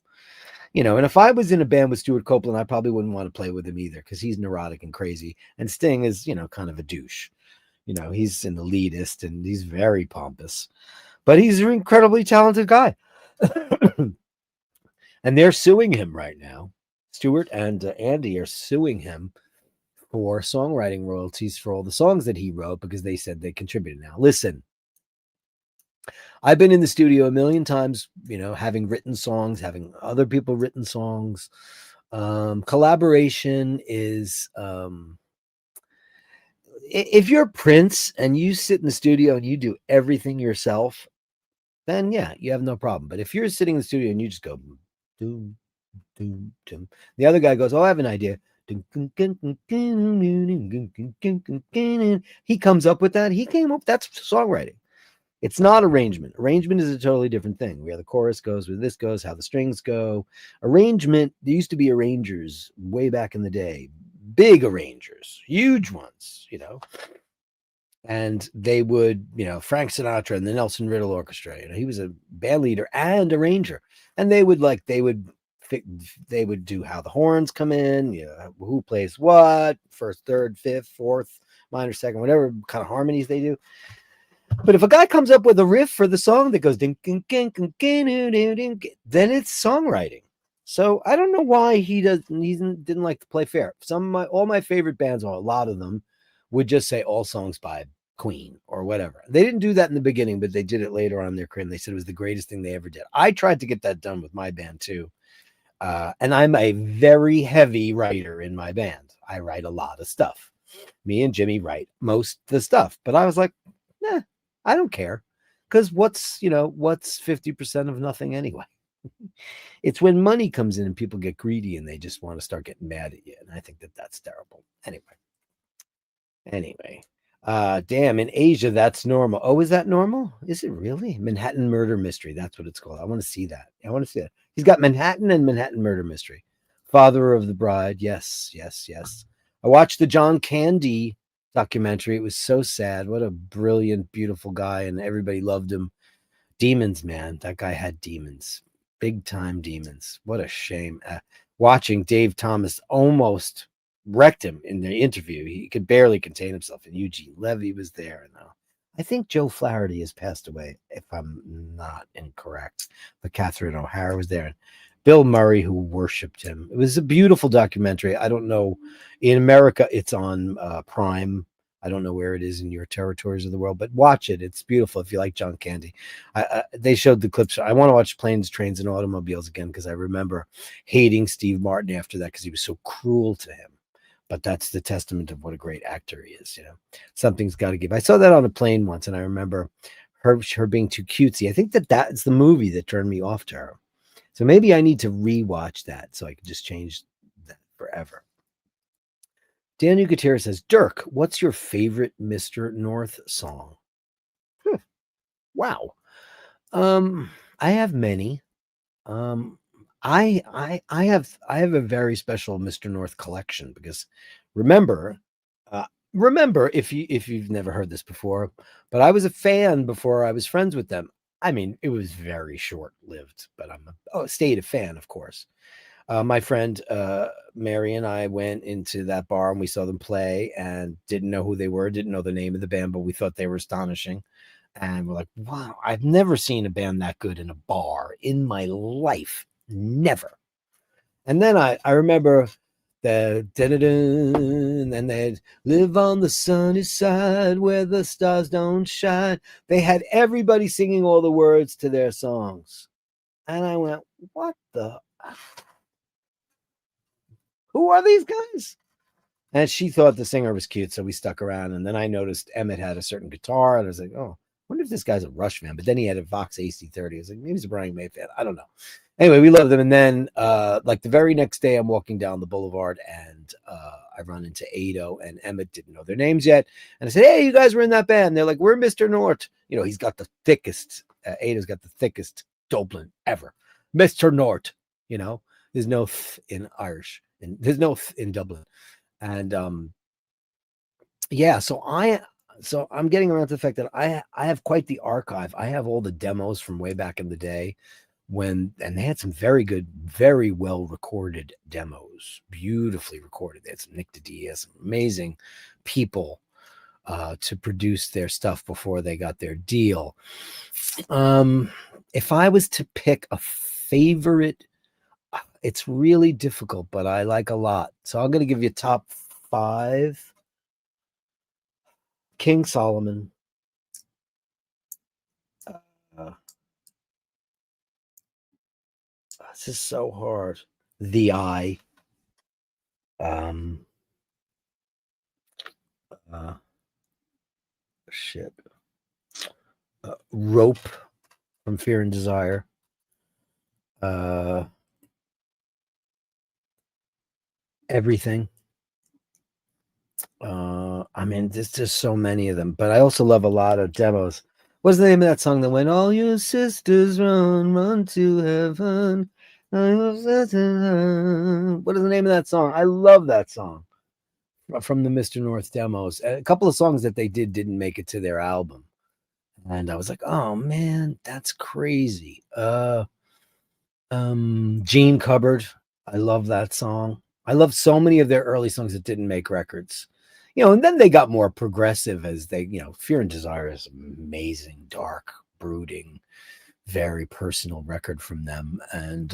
And if I was in a band with Stuart Copeland, I probably wouldn't want to play with him either because he's neurotic and crazy. And Sting is, kind of a douche. He's an elitist and he's very pompous, but he's an incredibly talented guy. And they're suing him right now. Stuart and Andy are suing him for songwriting royalties for all the songs that he wrote because they said they contributed. Now, listen, I've been in the studio a million times, having written songs, having other people written songs. Collaboration is if you're Prince and you sit in the studio and you do everything yourself, then yeah, you have no problem. But if you're sitting in the studio and you just go doom, doom, doom, the other guy goes, "Oh, I have an idea." He comes up with that. He came up. That's songwriting. It's not arrangement. Arrangement is a totally different thing. Where the chorus goes, where this goes, how the strings go. Arrangement. There used to be arrangers way back in the day, big arrangers, huge ones. And they would, Frank Sinatra and the Nelson Riddle Orchestra. He was a band leader and arranger, and they would do how the horns come in, who plays what, first, third, fifth, fourth, minor, second, whatever kind of harmonies they do. But if a guy comes up with a riff for the song that goes ding, ding, ding, ding, ding, ding, ding, then it's songwriting. So I don't know why he didn't like to play fair. All my favorite bands, or a lot of them, would just say all songs by Queen or whatever. They didn't do that in the beginning, but they did it later on in their career. And they said it was the greatest thing they ever did. I tried to get that done with my band too. And I'm a very heavy writer in my band. I write a lot of stuff. Me and Jimmy write most of the stuff. But I was like, nah, I don't care. Because what's 50% of nothing anyway? It's when money comes in and people get greedy and they just want to start getting mad at you. And I think that that's terrible. Anyway, damn, in Asia, that's normal. Oh, is that normal? Is it really? Manhattan Murder Mystery. That's what it's called. I want to see that. I want to see that. He's got Manhattan and Manhattan Murder Mystery. Father of the Bride. Yes, yes, yes. I watched the John Candy documentary. It was so sad. What a brilliant, beautiful guy, and everybody loved him. Demons, man. That guy had demons. Big time demons. What a shame. Watching Dave Thomas almost wrecked him in the interview. He could barely contain himself. And Eugene Levy was there. And I think Joe Flaherty has passed away, if I'm not incorrect. But Catherine O'Hara was there. And Bill Murray, who worshipped him. It was a beautiful documentary. I don't know. In America, it's on Prime. I don't know where it is in your territories of the world, but watch it. It's beautiful if you like John Candy. They showed the clips. I want to watch Planes, Trains, and Automobiles again because I remember hating Steve Martin after that because he was so cruel to him. But that's the testament of what a great actor he is. Something's got to give. I saw that on a plane once, and I remember her being too cutesy. I think that's the movie that turned me off to her. So maybe I need to rewatch that so I can just change that forever. Daniel Gutierrez says, Dirk, what's your favorite Mr. North song? Wow. I have many. I have a very special Mr. North collection because remember, if you've never heard this before, but I was a fan before I was friends with them. I mean, it was very short lived, but I'm stayed a fan, of course. My friend Mary and I went into that bar and we saw them play and didn't know who they were, didn't know the name of the band, but we thought they were astonishing. And we're like, wow, I've never seen a band that good in a bar in my life. Never. And then I remember the and then they'd live on the sunny side where the stars don't shine. They had everybody singing all the words to their songs. And I went, what the? Who are these guys? And she thought the singer was cute, so we stuck around. And then I noticed Emmett had a certain guitar, and I was like, oh, I wonder if this guy's a Rush fan. But then he had a Vox AC30. I was like, maybe he's a Brian May fan. I don't know. Anyway, we loved them. And then, like the very next day, I'm walking down the boulevard, and I run into Ado and Emmett. Didn't know their names yet. And I said, hey, you guys were in that band. They're like, we're Mr. Nort. He's got the thickest, Ado's got the thickest Dublin ever. Mr. Nort, there's no th in Irish. And there's no th in Dublin. And yeah, so I'm getting around to the fact that I have quite the archive. I have all the demos from way back in the day and they had some very good, very well recorded demos, beautifully recorded. They had some Nick DiDia, some amazing people to produce their stuff before they got their deal. If I was to pick a favorite, it's really difficult, but I like a lot. So I'm going to give you top 5. King Solomon. This is so hard. The Eye. shit. Rope from Fear and Desire. Everything. I mean, there's just so many of them, but I also love a lot of demos. What's the name of that song that went, all your sisters run to heaven? What is the name of that song? I love that song from the Mr. North demos. A couple of songs that they didn't make it to their album. And I was like, oh man, that's crazy. Gene Cupboard. I love that song. I love so many of their early songs that didn't make records. And then they got more progressive as they, Fear and Desire is amazing, dark, brooding, very personal record from them. And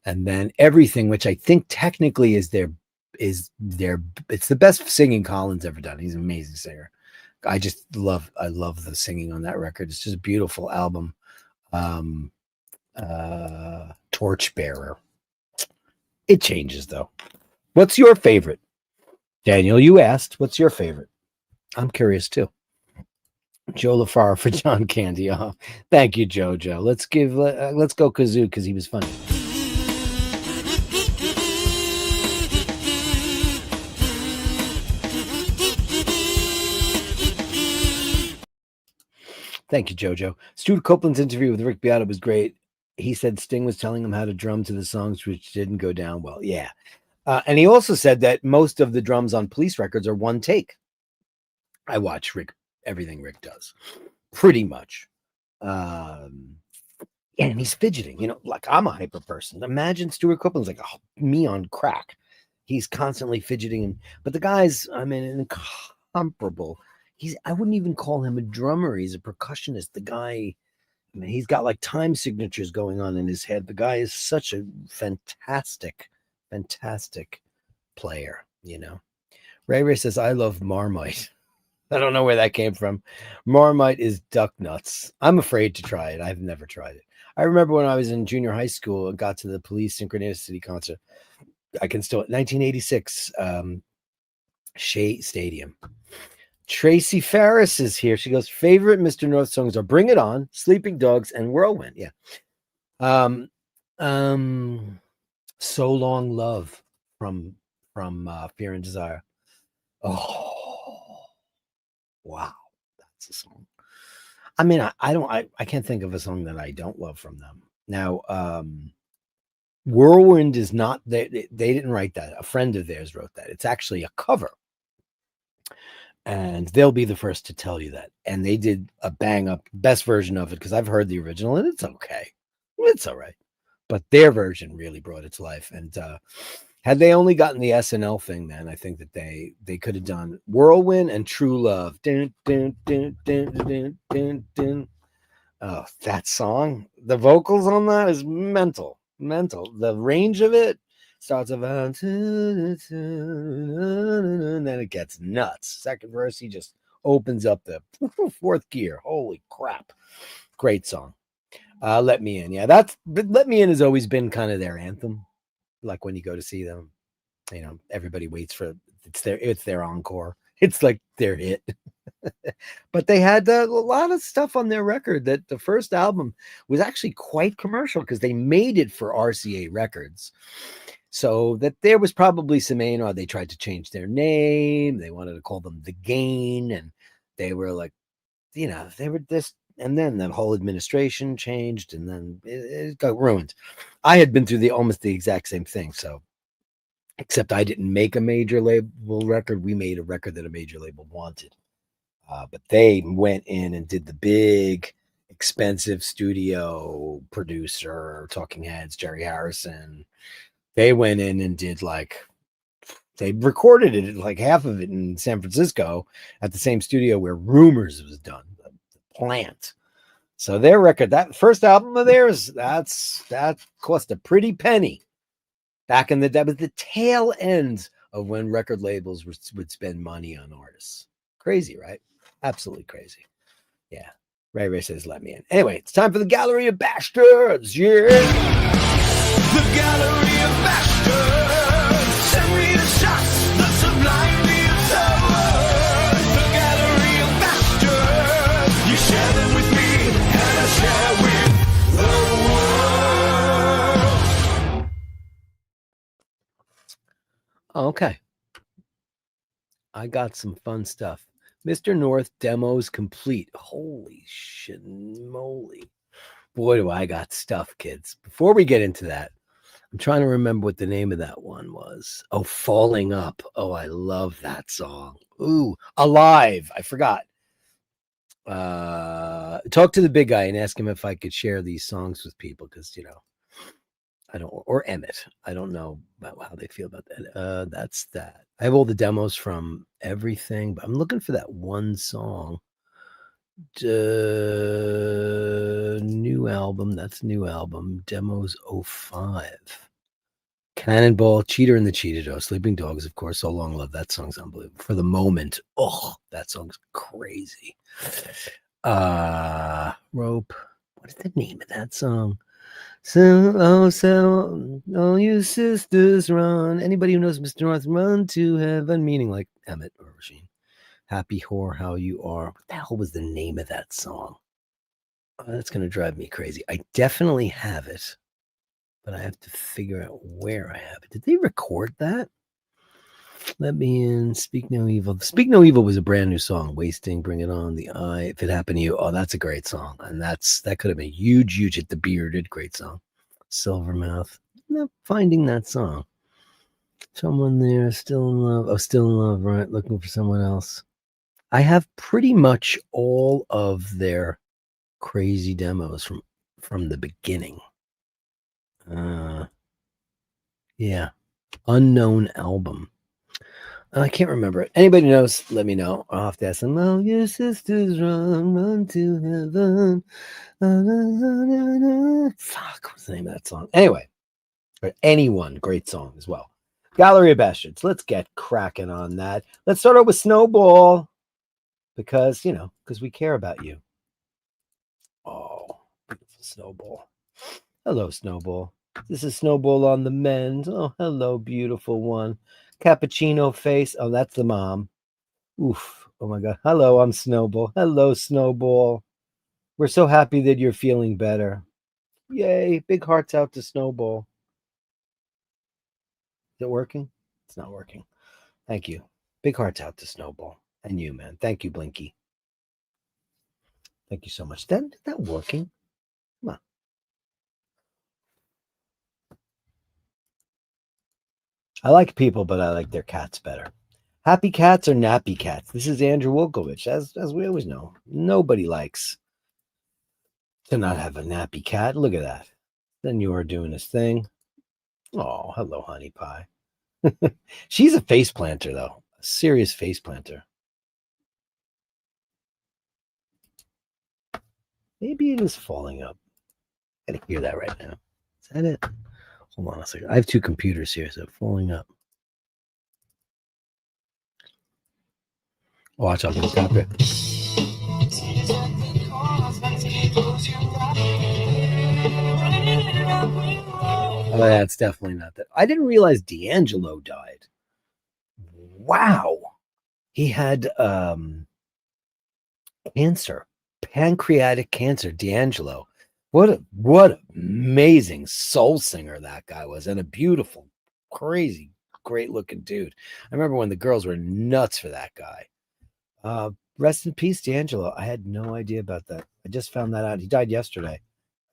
then Everything, which I think technically is it's the best singing Colin's ever done. He's an amazing singer. I love the singing on that record. It's just a beautiful album. Torchbearer. It changes though. What's your favorite? Daniel, you asked, what's your favorite? I'm curious too. Joe LaFar for John Candy. Oh, thank you, Jojo. Let's go Kazoo because he was funny. Thank you, Jojo. Stu Copeland's interview with Rick Beato was great. He said Sting was telling him how to drum to the songs, which didn't go down well. Yeah. And he also said that most of the drums on Police records are one take. I watch everything Rick does, pretty much. And he's fidgeting, like I'm a hyper person. Imagine Stuart Copeland's like me on crack. He's constantly fidgeting. But the guy's, incomparable. I wouldn't even call him a drummer. He's a percussionist. The guy, he's got like time signatures going on in his head. The guy is such a fantastic player, Ray says, I love Marmite. I don't know where that came from. Marmite is duck nuts. I'm afraid to try it. I've never tried it. I remember when I was in junior high school and got to the Police Synchronicity concert. I can still, 1986, Shea Stadium. Tracy Farris is here. She goes, favorite Mr. North songs are Bring It On, Sleeping Dogs, and Whirlwind. Yeah. So Long Love from Fear and Desire. Oh, wow. That's a song. I can't think of a song that I don't love from them. Now, Whirlwind is not, they didn't write that. A friend of theirs wrote that. It's actually a cover. And they'll be the first to tell you that. And they did a bang up best version of it because I've heard the original and it's okay. It's all right. But their version really brought it to life. And had they only gotten the SNL thing, then I think that they could have done Whirlwind and True Love. Dun, dun, dun, dun, dun, dun, dun. Oh, that song, the vocals on that is mental. The range of it starts about, and then it gets nuts. Second verse, he just opens up the fourth gear. Holy crap. Great song. Let Me In. Yeah, Let Me In has always been kind of their anthem. Like when you go to see them, everybody waits for it's their encore. It's like their hit. But they had a lot of stuff on their record that the first album was actually quite commercial because they made it for RCA Records. So that there was probably some, they tried to change their name. They wanted to call them The Gain. And they were like, they were this. And then the whole administration changed and then it got ruined. I had been through almost the exact same thing. So, except I didn't make a major label record. We made a record that a major label wanted. But they went in and did the big, expensive studio producer, Talking Heads, Jerry Harrison. They went in and did they recorded it, like half of it in San Francisco at the same studio where Rumors was done, the plant. So their record, that first album of theirs, that cost a pretty penny. Back in the day, but the tail end of when record labels would spend money on artists. Crazy, right? Absolutely crazy. Yeah. Ray says, let me in. Anyway, it's time for the Gallery of Bastards. Yeah. The Gallery of Bastards. Send me the shots, the sublime the Gallery of Bastards. Okay. I got some fun stuff. Mr. North demos complete. Holy shit moly. Boy, do I got stuff, kids. Before we get into that, I'm trying to remember what the name of that one was. Oh, Falling Up. Oh, I love that song. Ooh, Alive. I forgot. Talk to the big guy and ask him if I could share these songs with people because, I don't, or Emmett. I don't know about how they feel about that. That's that. I have all the demos from everything, but I'm looking for that one song. New album. That's new album. Demos 05. Cannonball, Cheater and the Cheetah, Sleeping Dogs, of course. So Long Love. That song's unbelievable. For the Moment. Oh, that song's crazy. Rope. What is the name of that song? So, all you sisters run. Anybody who knows Mr. North, run to heaven. Meaning like Emmett or Rasheen. Happy Whore, How You Are. What the hell was the name of that song? Oh, that's going to drive me crazy. I definitely have it, but I have to figure out where I have it. Did they record that? Let Me In, Speak No Evil. Speak No Evil was a brand new song. Wasting, Bring It On, The Eye, If It Happened to You. Oh, that's a great song. And that could have been huge hit. The Bearded, great song. Silvermouth. I'm not finding that song. Someone There, Still in Love. Oh, Still in Love, right? Looking for Someone Else. I have pretty much all of their crazy demos from the beginning. Yeah. Unknown album. I can't remember it. Anybody knows, let me know. I'll have to ask them. Oh, your sisters run to heaven. Fuck, what's the name of that song? Anyway, anyone, great song as well. Gallery of Bastards. Let's get cracking on that. Let's start out with Snowball because we care about you. Oh, beautiful Snowball. Hello, Snowball. This is Snowball on the mend. Oh, hello, beautiful one. Cappuccino face. Oh, that's the mom. Oof. Oh my God. Hello, I'm Snowball. Hello, Snowball. We're so happy that you're feeling better. Yay. Big hearts out to Snowball. Is it working? It's not working. Thank you. Big hearts out to Snowball. And you, man. Thank you, Blinky. Thank you so much. Is that working? Come on. I like people, but I like their cats better. Happy cats or nappy cats? This is Andrew Wolkowicz. As we always know, nobody likes to not have a nappy cat. Look at that. Then you are doing his thing. Oh, hello, honey pie. She's a face planter, though. A serious face planter. Maybe it is falling up. I gotta hear that right now. Is that it? Hold on a second. I have two computers here, so falling up. Watch out for the top here. Oh, that's definitely not that. I didn't realize D'Angelo died. Wow. He had cancer, pancreatic cancer. D'Angelo. What amazing soul singer that guy was, and a beautiful, crazy, great looking dude. I remember when the girls were nuts for that guy. Rest in peace, D'Angelo. I had no idea about that. I just found that out. He died yesterday.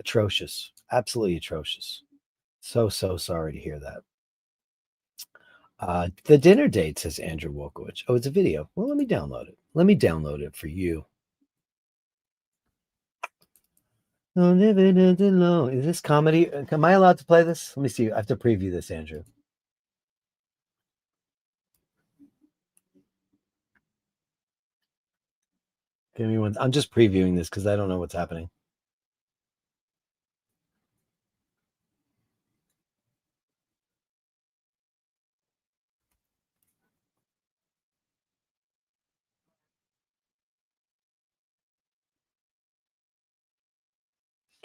Atrocious. Absolutely atrocious. So sorry to hear that. The dinner date, says Andrew Wolkowicz. Oh, it's a video. Well, let me download it. Let me download it for you. Is this comedy? Am I allowed to play this? Let me see. I have to preview this, Andrew. Give me one. I'm just previewing this because I don't know what's happening.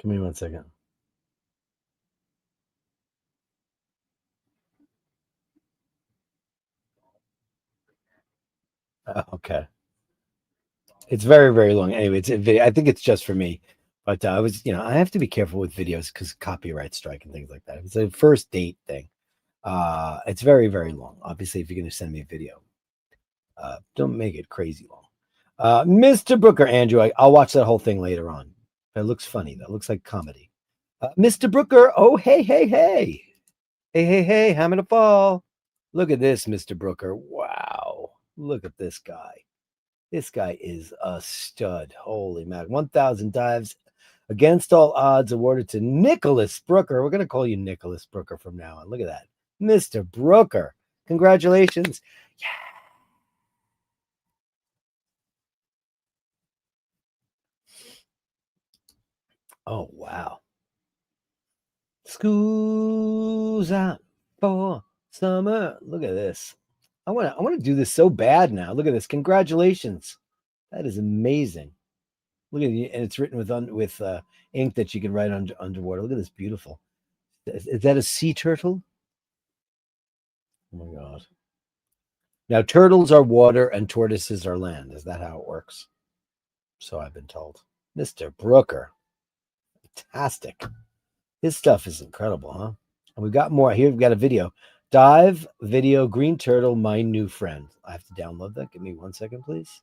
Give me 1 second. Okay. It's very, very long. Anyway, it's a video. I think it's just for me. But I was, I have to be careful with videos because copyright strike and things like that. It's a first date thing. It's very, very long. Obviously, if you're going to send me a video, don't make it crazy long. Mr. Brooker, Andrew, I'll watch that whole thing later on. That looks funny. That looks like comedy. Mr. Brooker, oh, hey, hey, hey. Hey, hey, hey, hammer to fall. Look at this, Mr. Brooker. Wow. Look at this guy. This guy is a stud. Holy mac. 1,000 dives against all odds awarded to Nicholas Brooker. We're going to call you Nicholas Brooker from now on. Look at that. Mr. Brooker. Congratulations. Yeah. Oh, wow. School's out for summer. Look at this. I want to do this so bad now. Look at this. Congratulations. That is amazing. Look at it, and it's written with ink that you can write underwater. Look at this, beautiful. Is that a sea turtle? Oh my god! Now turtles are water and tortoises are land. Is that how it works? So I've been told. Mr. Brooker, fantastic. His stuff is incredible, huh? And we've got more here. We've got a video. Dive video green turtle, my new friend. I have to download that. Give me 1 second, please.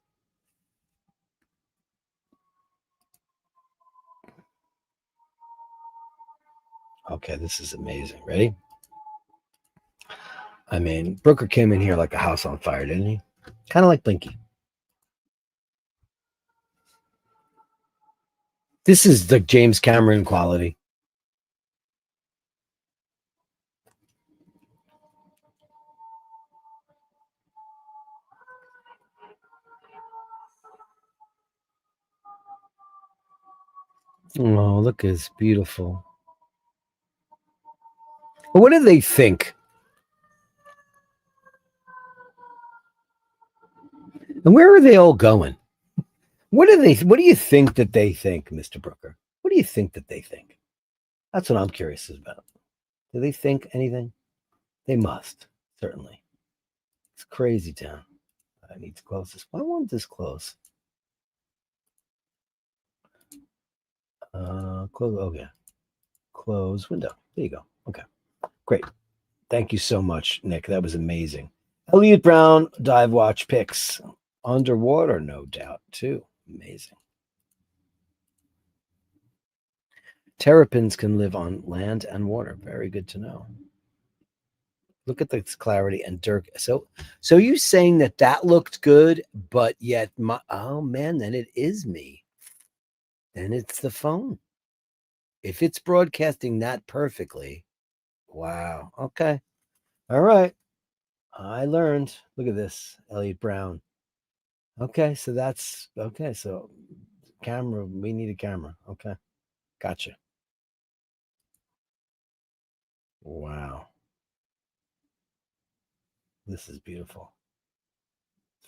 Okay, this is amazing. Ready? I mean, Brooker came in here like a house on fire, didn't he? Kind of like Blinky. This is the James Cameron quality. Oh, look, it's beautiful. What do they think? And where are they all going? What do you think that they think, Mr. Brooker? What do you think that they think? That's what I'm curious about. Do they think anything? They must, certainly. It's crazy town. I need to close this. Why won't this close? Close. Okay. Close window. There you go. Okay. Great. Thank you so much, Nick. That was amazing. Elliot Brown, dive watch pics. Underwater, no doubt, too. Amazing. Terrapins can live on land and water. Very good to know. Look at this clarity and Dirk. So you saying that looked good, but yet oh man, then it is me. Then it's the phone. If it's broadcasting that perfectly, wow. Okay. All right. I learned. Look at this, Elliot Brown. Okay, so that's okay. So camera, we need a camera. Okay. Gotcha. Wow. This is beautiful.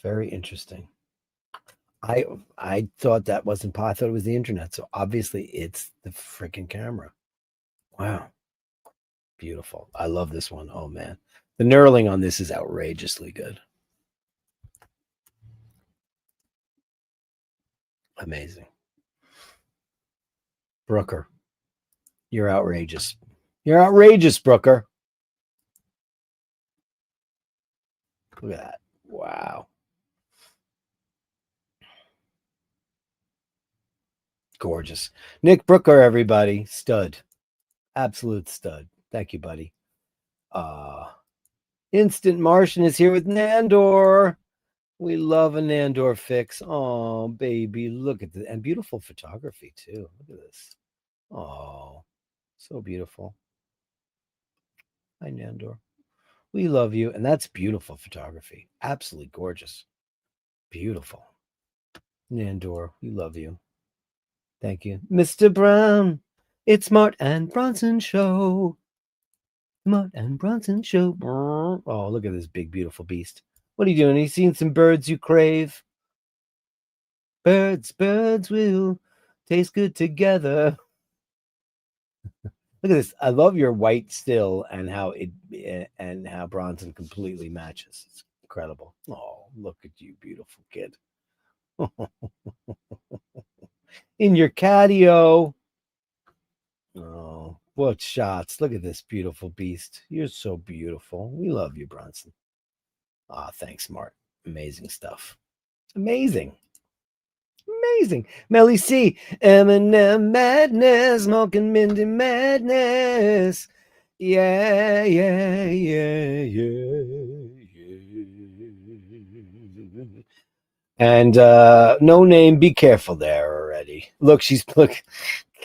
Very interesting. I thought that wasn't I thought it was the internet. So obviously it's the freaking camera. Wow. Beautiful. I love this one. Oh man. The knurling on this is outrageously good. Amazing. Brooker. You're outrageous. You're outrageous, Brooker. Look at that. Wow. Gorgeous. Nick Brooker, everybody. Stud. Absolute stud. Thank you, buddy. Instant Martian is here with Nandor. We love a Nandor fix. Oh, baby. Look at this. And beautiful photography, too. Look at this. Oh, so beautiful. Hi, Nandor. We love you. And that's beautiful photography. Absolutely gorgeous. Beautiful. Nandor, we love you. Thank you. Mr. Brown, it's Mart and Bronson show. Mart and Bronson show. Oh, look at this big, beautiful beast. What are you doing? You seen some birds you crave? Birds will taste good together. Look at this. I love your white still and how Bronson completely matches. It's incredible. Oh, look at you, beautiful kid. In your catio. Oh, What shots? Look at this beautiful beast. You're so beautiful. We love you, Bronson. Ah, thanks, Mart. Amazing stuff. Amazing. Amazing. Melly C. Eminem madness. Smoking Mindy madness. Yeah, yeah, yeah, yeah, yeah. And no name, be careful there already. Look, look,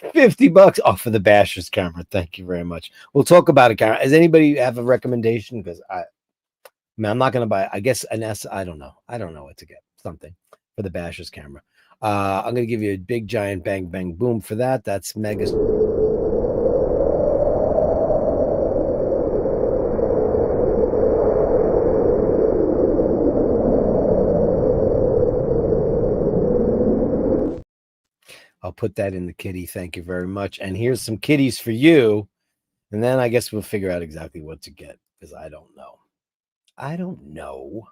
$50 off for the Bashers camera. Thank you very much. We'll talk about it, camera. Does anybody have a recommendation? Because I mean, I'm not gonna buy, I guess an S. I don't know. I don't know what to get. Something for the Bashers camera. I'm gonna give you a big giant bang bang boom for that. That's mega. I'll put that in the kitty. Thank you very much. And here's some kitties for you. And then I guess we'll figure out exactly what to get because I don't know. I don't know.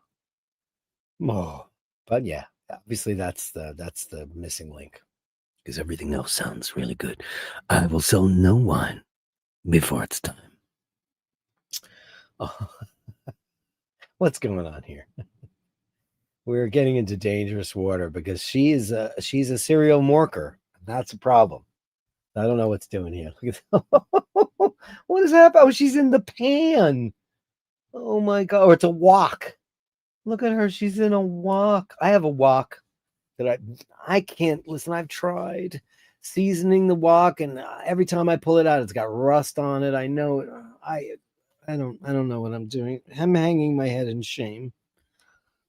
Oh, but yeah, obviously that's the missing link because everything else sounds really good. I will sell no wine before it's time. Oh, what's going on here? We're getting into dangerous water because she's a serial morker. That's a problem. I don't know what's doing here. What is happening? Oh, she's in the pan. Oh my god! Or it's a wok. Look at her. She's in a wok. I have a wok that I can't listen. I've tried seasoning the wok, and every time I pull it out, it's got rust on it. I know it. I don't know what I'm doing. I'm hanging my head in shame.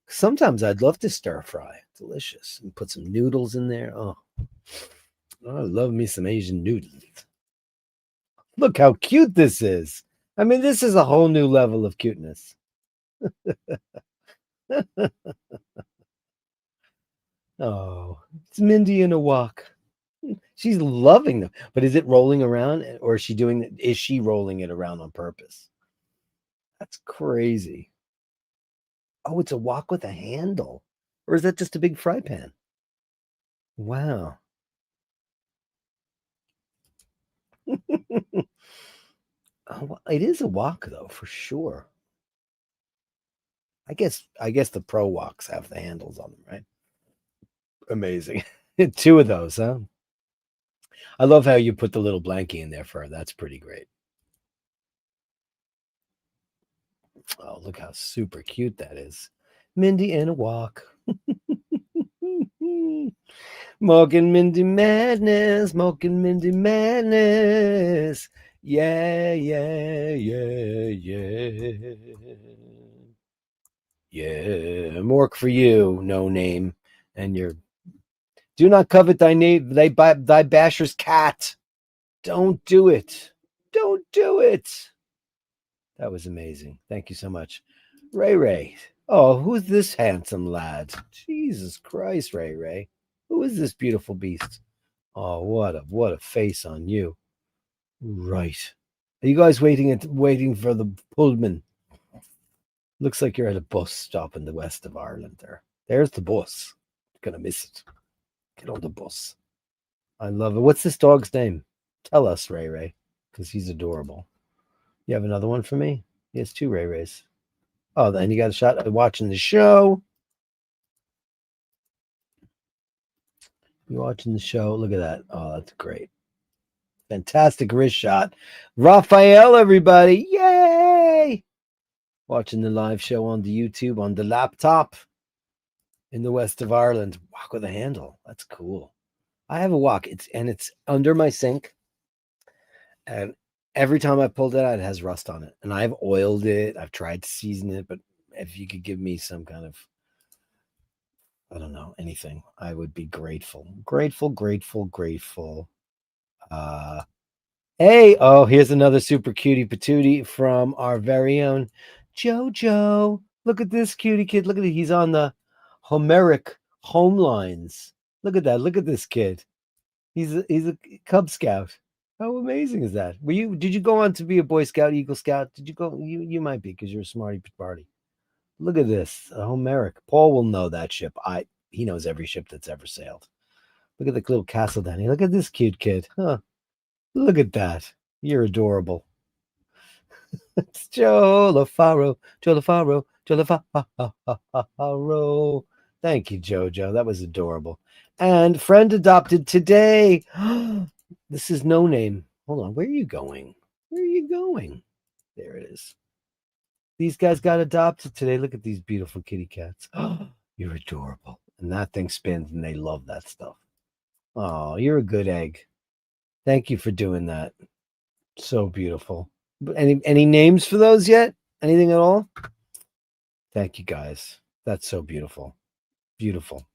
Sometimes I'd love to stir fry. Delicious. And put some noodles in there. Oh, I love me some Asian noodles. Look how cute this is. I mean, this is a whole new level of cuteness. Oh, it's Mindy in a wok. She's loving them. But is it rolling around or is she rolling it around on purpose? That's crazy. Oh, it's a wok with a handle. Or is that just a big fry pan? Wow. Oh, it is a wok though, for sure. I guess the pro woks have the handles on them, right? Amazing. Two of those, huh? I love how you put the little blankie in there for her. That's pretty great. Oh, look how super cute that is. Mindy in a wok. Morgan Mindy madness. Morgan Mindy madness. Yeah, yeah, yeah, yeah. Yeah. Mork for you, no name. And your do not covet thy basher's cat. Don't do it. Don't do it. That was amazing. Thank you so much. Ray Ray. Oh, who's this handsome lad? Jesus Christ, Ray Ray. Who is this beautiful beast? Oh, what a face on you. Right. Are you guys waiting for the Pullman? Looks like you're at a bus stop in the west of Ireland there. There's the bus. Gonna miss it. Get on the bus. I love it. What's this dog's name? Tell us, Ray Ray, because he's adorable. You have another one for me? He has two Ray Rays. Oh, then you got a shot at watching the show. You watching the show? Look at that. Oh, that's great. Fantastic wrist shot. Raphael, everybody. Yay! Watching the live show on the YouTube on the laptop in the west of Ireland. Wok with a handle. That's cool. I have a wok. It's under my sink. And every time I pulled it out, it has rust on it. And I've oiled it. I've tried to season it, but if you could give me some kind of, I don't know, anything, I would be grateful. Grateful, grateful, grateful. Hey, oh, here's another super cutie patootie from our very own Jojo. Look at this cutie kid. Look at it. He's on the Homeric home lines. Look at that. Look at this kid. He's a Cub Scout. How amazing is that? Did you go on to be a Boy Scout, Eagle Scout? Did you go? You might be because you're a smarty party. Look at this. Homeric. Paul will know that ship. He knows every ship that's ever sailed. Look at the little castle down here. Look at this cute kid. Huh. Look at that. You're adorable. It's Joe LaFaro, Joe LaFaro, Joe LaFaro. Thank you, Jojo. That was adorable. And friend adopted today. This is no name. Hold on. Where are you going? Where are you going? There it is. These guys got adopted today. Look at these beautiful kitty cats. You're adorable. And that thing spins and they love that stuff. Oh, you're a good egg. Thank you for doing that. So beautiful. Any names for those yet? Anything at all? Thank you guys. That's so beautiful. Beautiful.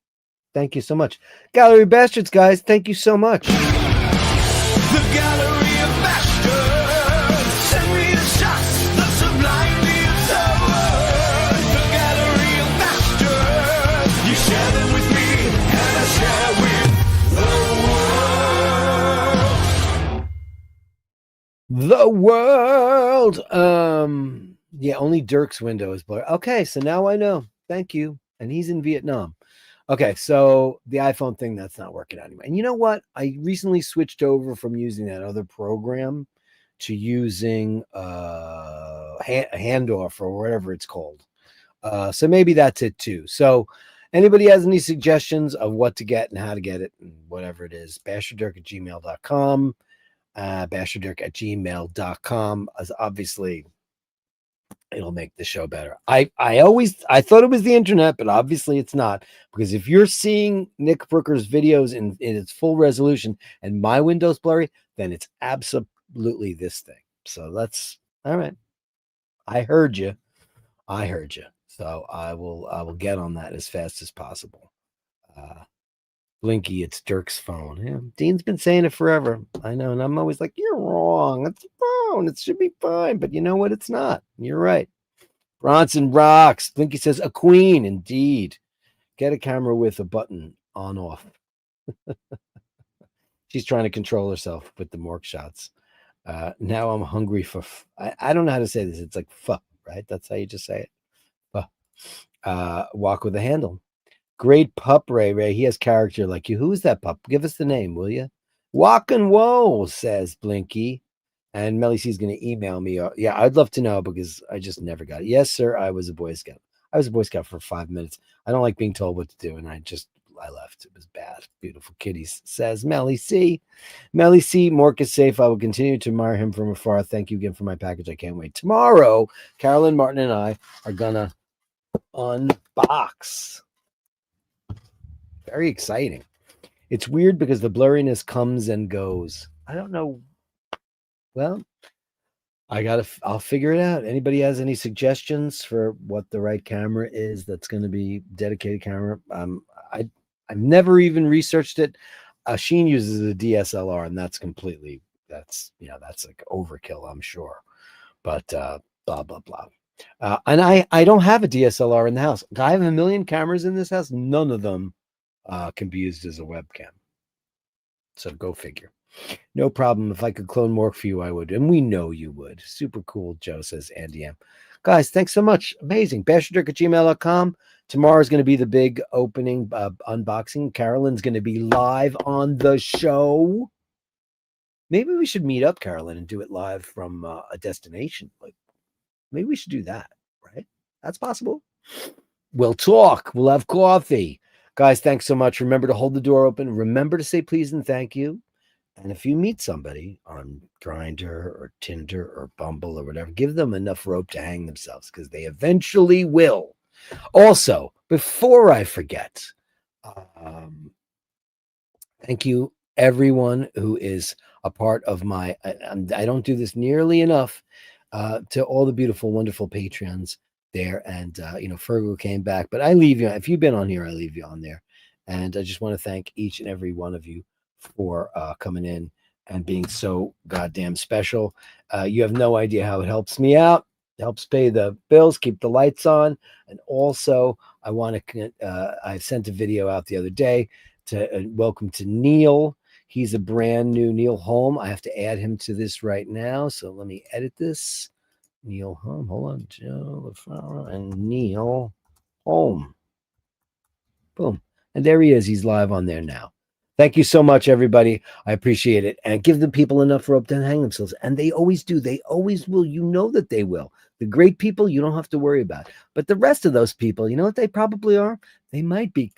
Thank you so much. Gallery of Bastards, guys. Thank you so much. The Gallery of Bashtards. Send me the shots, the sublime views of words. The Gallery of Bashtards. You share them with me, and I share with the world. Yeah, only Dirk's window is blurred. Okay, so now I know. Thank you. And he's in Vietnam. Okay, so the iPhone thing, that's not working out anymore. And you know what? I recently switched over from using that other program to using Handoff or whatever it's called. So maybe that's it too. So anybody has any suggestions of what to get and how to get it and whatever it is, Basherdirk@gmail.com. Basherdirk@gmail.com. As obviously it'll make the show better. I thought it was the internet, but obviously it's not, because if you're seeing Nick Brooker's videos in its full resolution and my window's blurry, then it's absolutely this thing. So that's all right. I heard you. So I will get on that as fast as possible. Blinky, it's Dirk's phone. Yeah, Dean's been saying it forever. I know, and I'm always like, you're wrong. It's a phone. It should be fine, but you know what? It's not. You're right. Bronson rocks. Blinky says a queen, indeed. Get a camera with a button on off. She's trying to control herself with the morgue shots. Now I'm hungry for. I don't know how to say this. It's like pho, right? That's how you just say it. Pho. Walk with a handle. Great pup, Ray. He has character like you. Who's that pup? Give us the name, will you? Walk and woe, says Blinky. And Melly C's going to email me. Yeah, I'd love to know because I just never got it. Yes, sir. I was a Boy Scout. I was a Boy Scout for 5 minutes. I don't like being told what to do. And I left. It was bad. Beautiful kitties, says Melly C. Melly C. Mork is safe. I will continue to admire him from afar. Thank you again for my package. I can't wait. Tomorrow, Carolyn Martin and I are going to unbox. Very exciting. It's weird because the blurriness comes and goes. I don't know. Well, I'll figure it out. Anybody has any suggestions for what the right camera is that's going to be dedicated camera? I've never even researched it. Sheen uses a DSLR, and that's like overkill, I'm sure. But blah blah blah. And I don't have a DSLR in the house. I have a million cameras in this house. None of them can be used as a webcam. So go figure. No problem. If I could clone Mork for you, I would. And we know you would. Super cool, Joe, says Andy M. Guys, thanks so much. Amazing. Basherdirk@gmail.com. Tomorrow's going to be the big opening unboxing. Carolyn's going to be live on the show. Maybe we should meet up, Carolyn, and do it live from a destination. Like, maybe we should do that, right? That's possible. We'll talk. We'll have coffee. Guys, thanks so much. Remember to hold the door open. Remember to say please and thank you. And if you meet somebody on Grindr or Tinder or Bumble or whatever, give them enough rope to hang themselves, because they eventually will. Also, before I forget, thank you, everyone who is a part of my, I don't do this nearly enough, to all the beautiful, wonderful Patreons there. And, Fergal came back, but I leave you. If you've been on here, I leave you on there. And I just want to thank each and every one of you for coming in and being so goddamn special. You have no idea how it helps me out. It helps pay the bills, keep the lights on. And also, I sent a video out the other day to welcome to Neil. He's a brand new Neil Holm. I have to add him to this right now. So let me edit this. Neil Holm. Hold on. Joe LaFaro and Neil Holm. Boom. And there he is. He's live on there now. Thank you so much, everybody. I appreciate it. And give the people enough rope to hang themselves. And they always do. They always will. You know that they will. The great people, you don't have to worry about. But the rest of those people, you know what they probably are? They might be.